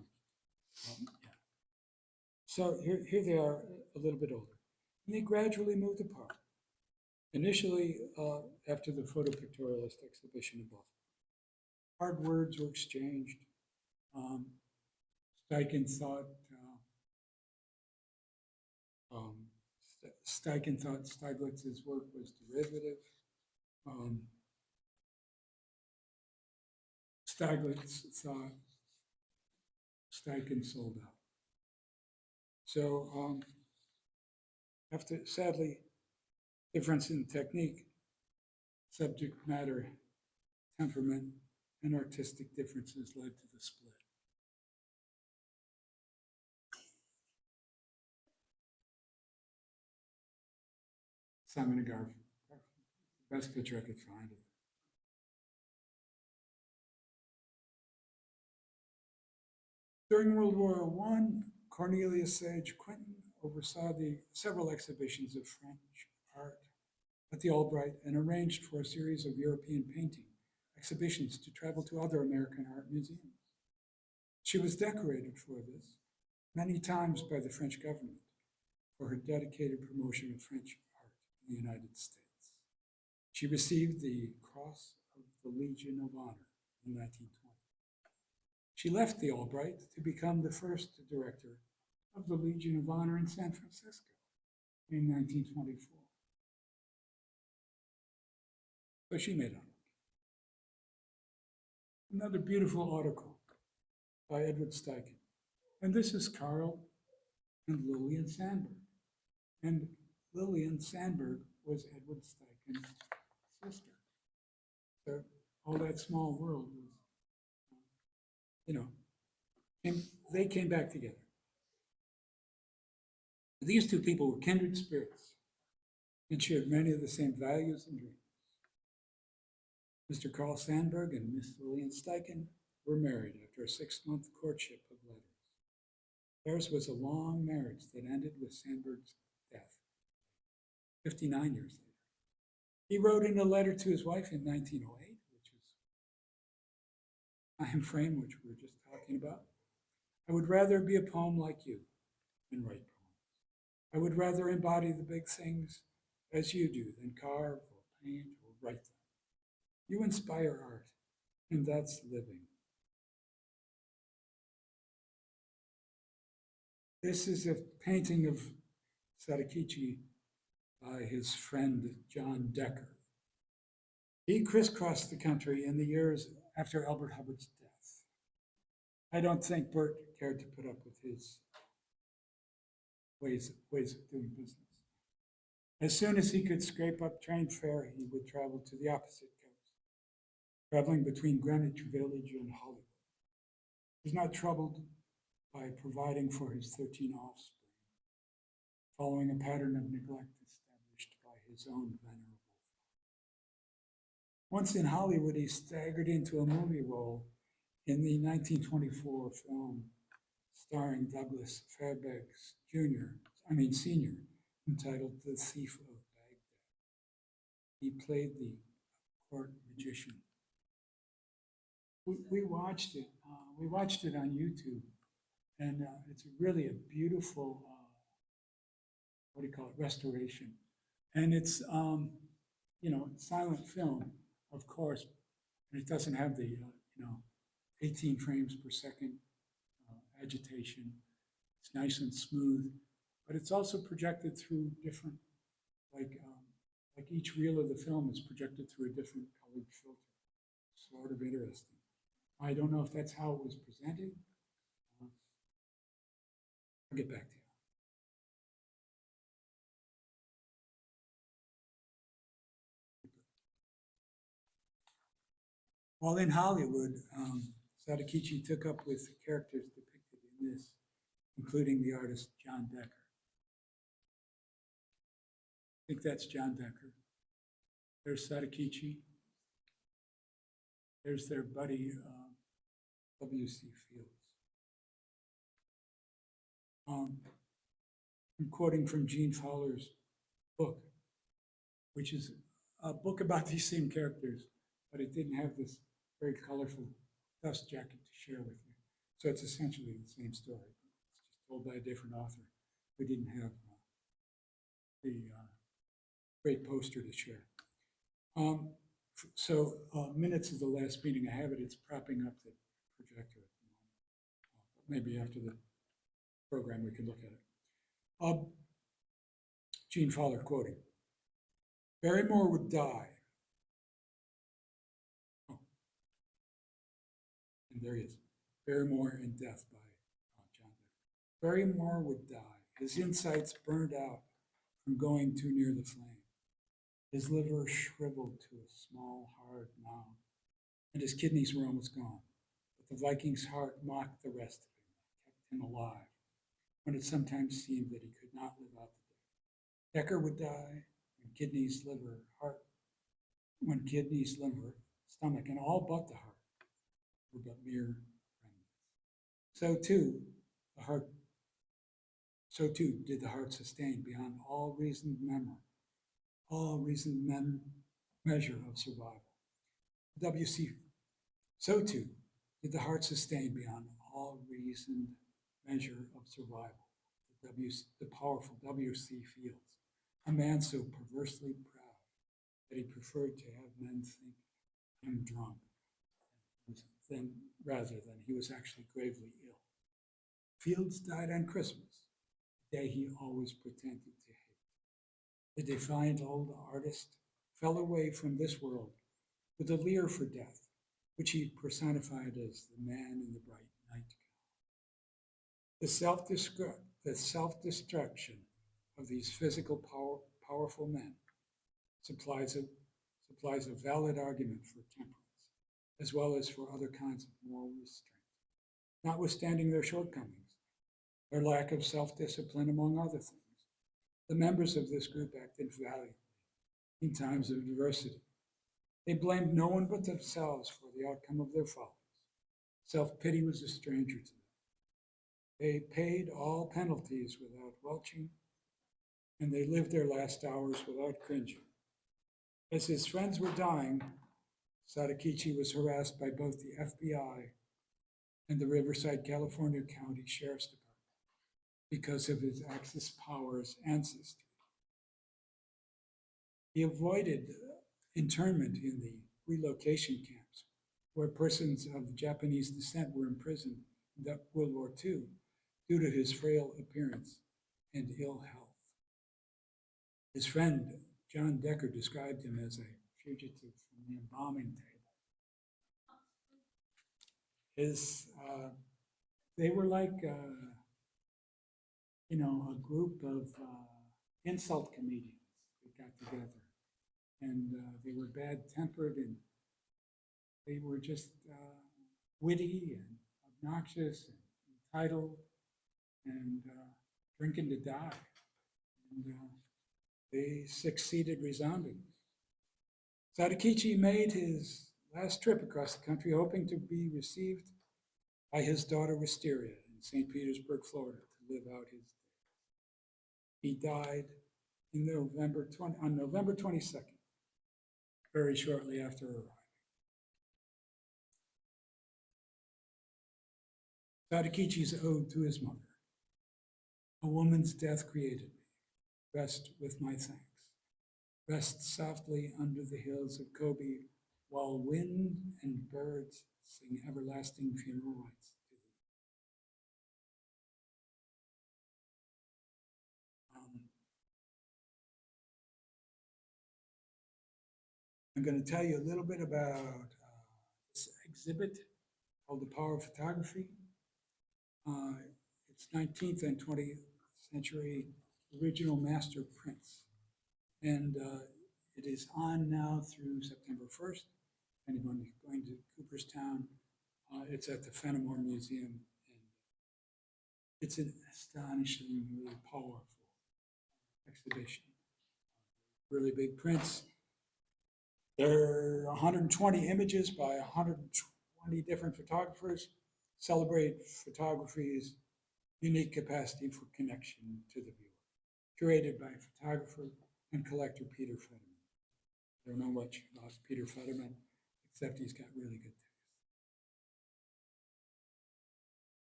Yeah. So here they are, a little bit older, and they gradually moved apart. Initially, after the photopictorialist exhibition in Baltimore, hard words were exchanged. Steichen thought Stieglitz's work was derivative. Stieglitz thought Steichen sold out. So after, sadly, difference in technique, subject matter, temperament, and artistic differences led to the split. Simon and Garfunkel, best picture I could find. During World War I, Cornelius Sage Quinton oversaw the several exhibitions of French art at the Albright and arranged for a series of European painting exhibitions to travel to other American art museums. She was decorated for this many times by the French government for her dedicated promotion of French art in the United States. She received the Cross of the Legion of Honor in 1920. She left the Albright to become the first director of the Legion of Honor in San Francisco in 1924. So she made it. Another beautiful article by Edward Steichen. And this is Carl and Lillian Sandburg. And Lillian Sandburg was Edward Steichen's sister. So all that small world was, and they came back together. These two people were kindred spirits. and shared many of the same values and dreams. Mr. Carl Sandburg and Miss Lillian Steichen were married after a 6-month courtship of letters. Theirs was a long marriage that ended with Sandburg's death 59 years later. He wrote in a letter to his wife in 1908, which is the time frame which we were just talking about. I would rather be a poem like you than write poems. I would rather embody the big things as you do than carve or paint or write them. You inspire art, and that's living. This is a painting of Sadakichi by his friend John Decker. He crisscrossed the country in the years after Elbert Hubbard's death. I don't think Bert cared to put up with his ways of doing business. As soon as he could scrape up train fare, he would travel to the opposite coast, traveling between Greenwich Village and Hollywood. He was not troubled by providing for his 13 offspring, following a pattern of neglect established by his own venerable father. Once in Hollywood, he staggered into a movie role in the 1924 film starring Douglas Fairbanks Sr., entitled The Thief of Baghdad. He played the court magician. We watched it. We watched it on YouTube, and it's really a beautiful, restoration. And it's, silent film, of course, and it doesn't have the, 18 frames per second agitation. It's nice and smooth, but it's also projected through different, like each reel of the film is projected through a different colored filter. Sort of interesting. I don't know if that's how it was presented. I'll get back to you. While in Hollywood, Sadakichi took up with the characters depicted in this, including the artist John Decker. I think that's John Decker. There's Sadakichi. There's their buddy, W.C. Fields. I'm quoting from Gene Fowler's book, which is a book about these same characters, but it didn't have this very colorful dust jacket to share with you. So it's essentially the same story. It's just told by a different author who didn't have the great poster to share. Minutes of the last meeting, I have it. It's propping up the projector at the moment. Maybe after the program we can look at it. Gene Fowler quoting, Barrymore would die. Oh. And there he is. Barrymore in Death by John Decker. Barrymore would die. His insides burned out from going too near the flame. His liver shriveled to a small, hard mound, and his kidneys were almost gone. But the Viking's heart mocked the rest of him, kept him alive, when it sometimes seemed that he could not live out the day. Decker would die when kidneys, liver, stomach, and all but the heart were but mere remnants. So too did the heart sustain beyond all reasoned memory, all reasoned measure of survival. So too did the heart sustain beyond all reasoned measure of survival. The powerful W.C. Fields, a man so perversely proud that he preferred to have men think him drunk rather than he was actually gravely ill. Fields died on Christmas, the day he always pretended to hate. The defiant old artist fell away from this world with a leer for death, which he personified as the man in the bright nightgown. The self-destruction of these physical powerful men supplies a valid argument for temperance, as well as for other kinds of moral restraint, notwithstanding their shortcomings, their lack of self-discipline, among other things. The members of this group acted valiantly in times of adversity. They blamed no one but themselves for the outcome of their follies. Self-pity was a stranger to them. They paid all penalties without welching, and they lived their last hours without cringing. As his friends were dying, Sadakichi was harassed by both the FBI and the Riverside, California County Sheriff's Department because of his Axis powers ancestry. He avoided internment in the relocation camps where persons of Japanese descent were imprisoned in World War II due to his frail appearance and ill health. His friend, John Decker, described him as a fugitive from the embalming table. They were like, a group of insult comedians that got together. And they were bad-tempered, and they were just witty and obnoxious and entitled and drinking to die. And they succeeded resoundingly. Sadakichi made his last trip across the country, hoping to be received by his daughter Wisteria in St. Petersburg, Florida, to live out his days. He died on November 22nd, very shortly after arriving. Sadakichi's ode to his mother. A woman's death created me. Rest with my thanks. Rest softly under the hills of Kobe, while wind and birds sing everlasting funeral rites to thee. I'm going to tell you a little bit about this exhibit called The Power of Photography. It's 19th and 20th century original master prints. And it is on now through September 1st. Anyone going to Cooperstown, it's at the Fenimore Museum. And it's an astonishingly powerful exhibition. Really big prints. There are 120 images by 120 different photographers, celebrate photography's unique capacity for connection to the viewer. Curated by photographer and collector Peter Fetterman. I don't know much about Peter Fetterman, except he's got really good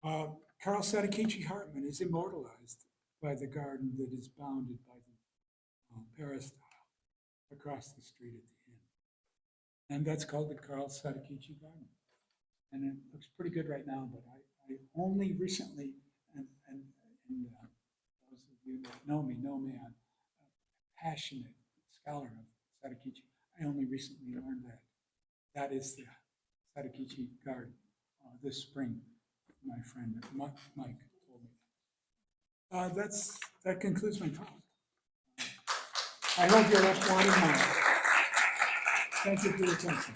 taste. Carl Sadakichi Hartmann is immortalized by the garden that is bounded by the peristyle across the street at the end. And that's called the Carl Sadakichi Garden. And it looks pretty good right now, but I only recently, and those of you that know me, I'm a passionate scholar of Sadakichi. I only recently learned that. That is the Sadakichi Garden this spring. My friend Mike told me. That concludes my talk. I hope you're left wanting more. Thank you for your attention.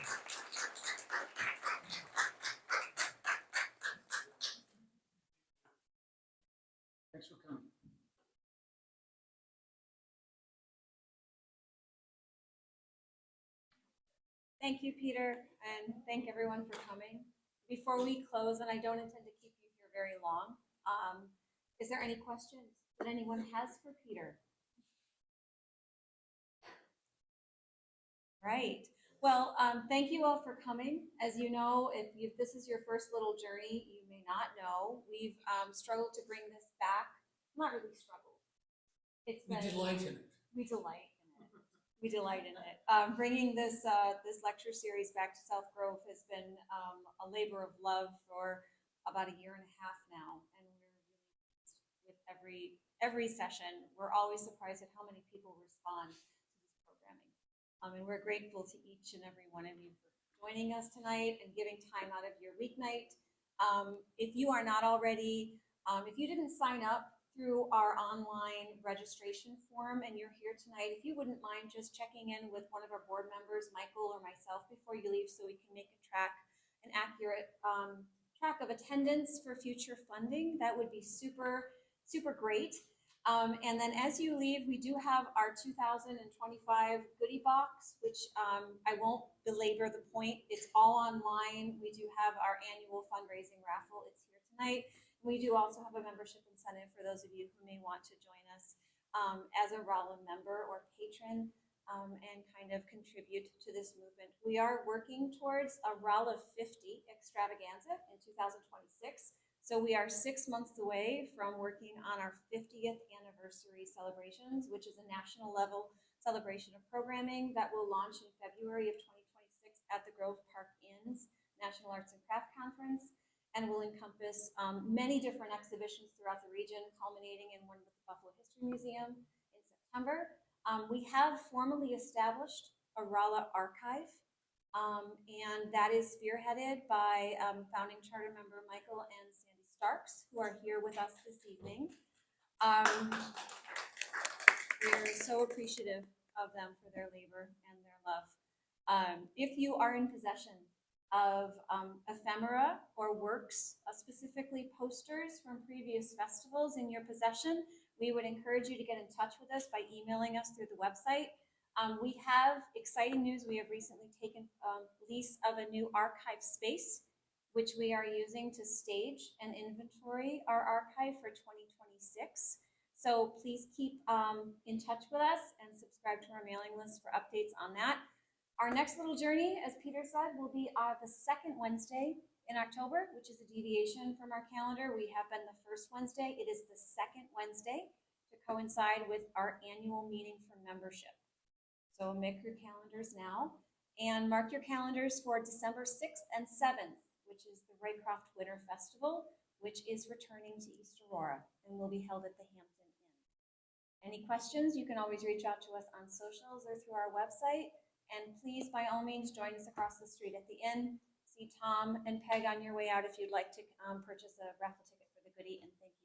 Thanks for coming.
Thank you, Peter, and thank everyone for coming. Before we close, and I don't intend to keep you here very long, is there any questions that anyone has for Peter? Right. Well, thank you all for coming. As you know, if this is your first little journey, you may not know, we've struggled to bring this back. Not really struggled.
We delight in it.
We delight in it. We delight in it. Bringing this lecture series back to South Grove has been a labor of love for about a year and a half now, and we're really pleased with every session. We're always surprised at how many people respond to this programming. And we're grateful to each and every one of you for joining us tonight and giving time out of your weeknight. If you are not already, if you didn't sign up through our online registration form and you're here tonight, if you wouldn't mind just checking in with one of our board members, Michael or myself, before you leave so we can make an accurate track of attendance for future funding, that would be super, super great. And then as you leave, we do have our 2025 goodie box, which I won't belabor the point. It's all online. We do have our annual fundraising raffle. It's here tonight. We do also have a membership incentive for those of you who may want to join us as a Rolla member or patron and kind of contribute to this movement. We are working towards a Rolla 50 extravaganza in 2026. So we are 6 months away from working on our 50th anniversary celebrations, which is a national level celebration of programming that will launch in February of 2026 at the Grove Park Inn's National Arts and Craft Conference, and will encompass many different exhibitions throughout the region, culminating in one with the Buffalo History Museum in September. We have formally established a Rolla archive, and that is spearheaded by founding charter member Michael and Sandy Starks, who are here with us this evening. We're so appreciative of them for their labor and their love. If you are in possession of ephemera or works, specifically posters from previous festivals in your possession, we would encourage you to get in touch with us by emailing us through the website. We have exciting news. We have recently taken lease of a new archive space, which we are using to stage and inventory our archive for 2026. So please keep in touch with us and subscribe to our mailing list for updates on that. Our next little journey, as Peter said, will be the second Wednesday in October, which is a deviation from our calendar. We have been the first Wednesday. It is the second Wednesday to coincide with our annual meeting for membership. So make your calendars now and mark your calendars for December 6th and 7th, which is the Roycroft Winter Festival, which is returning to East Aurora and will be held at the Hampton Inn. Any questions, you can always reach out to us on socials or through our website. And please, by all means, join us across the street at the inn. See Tom and Peg on your way out if you'd like to purchase a raffle ticket for the goodie. And thank you.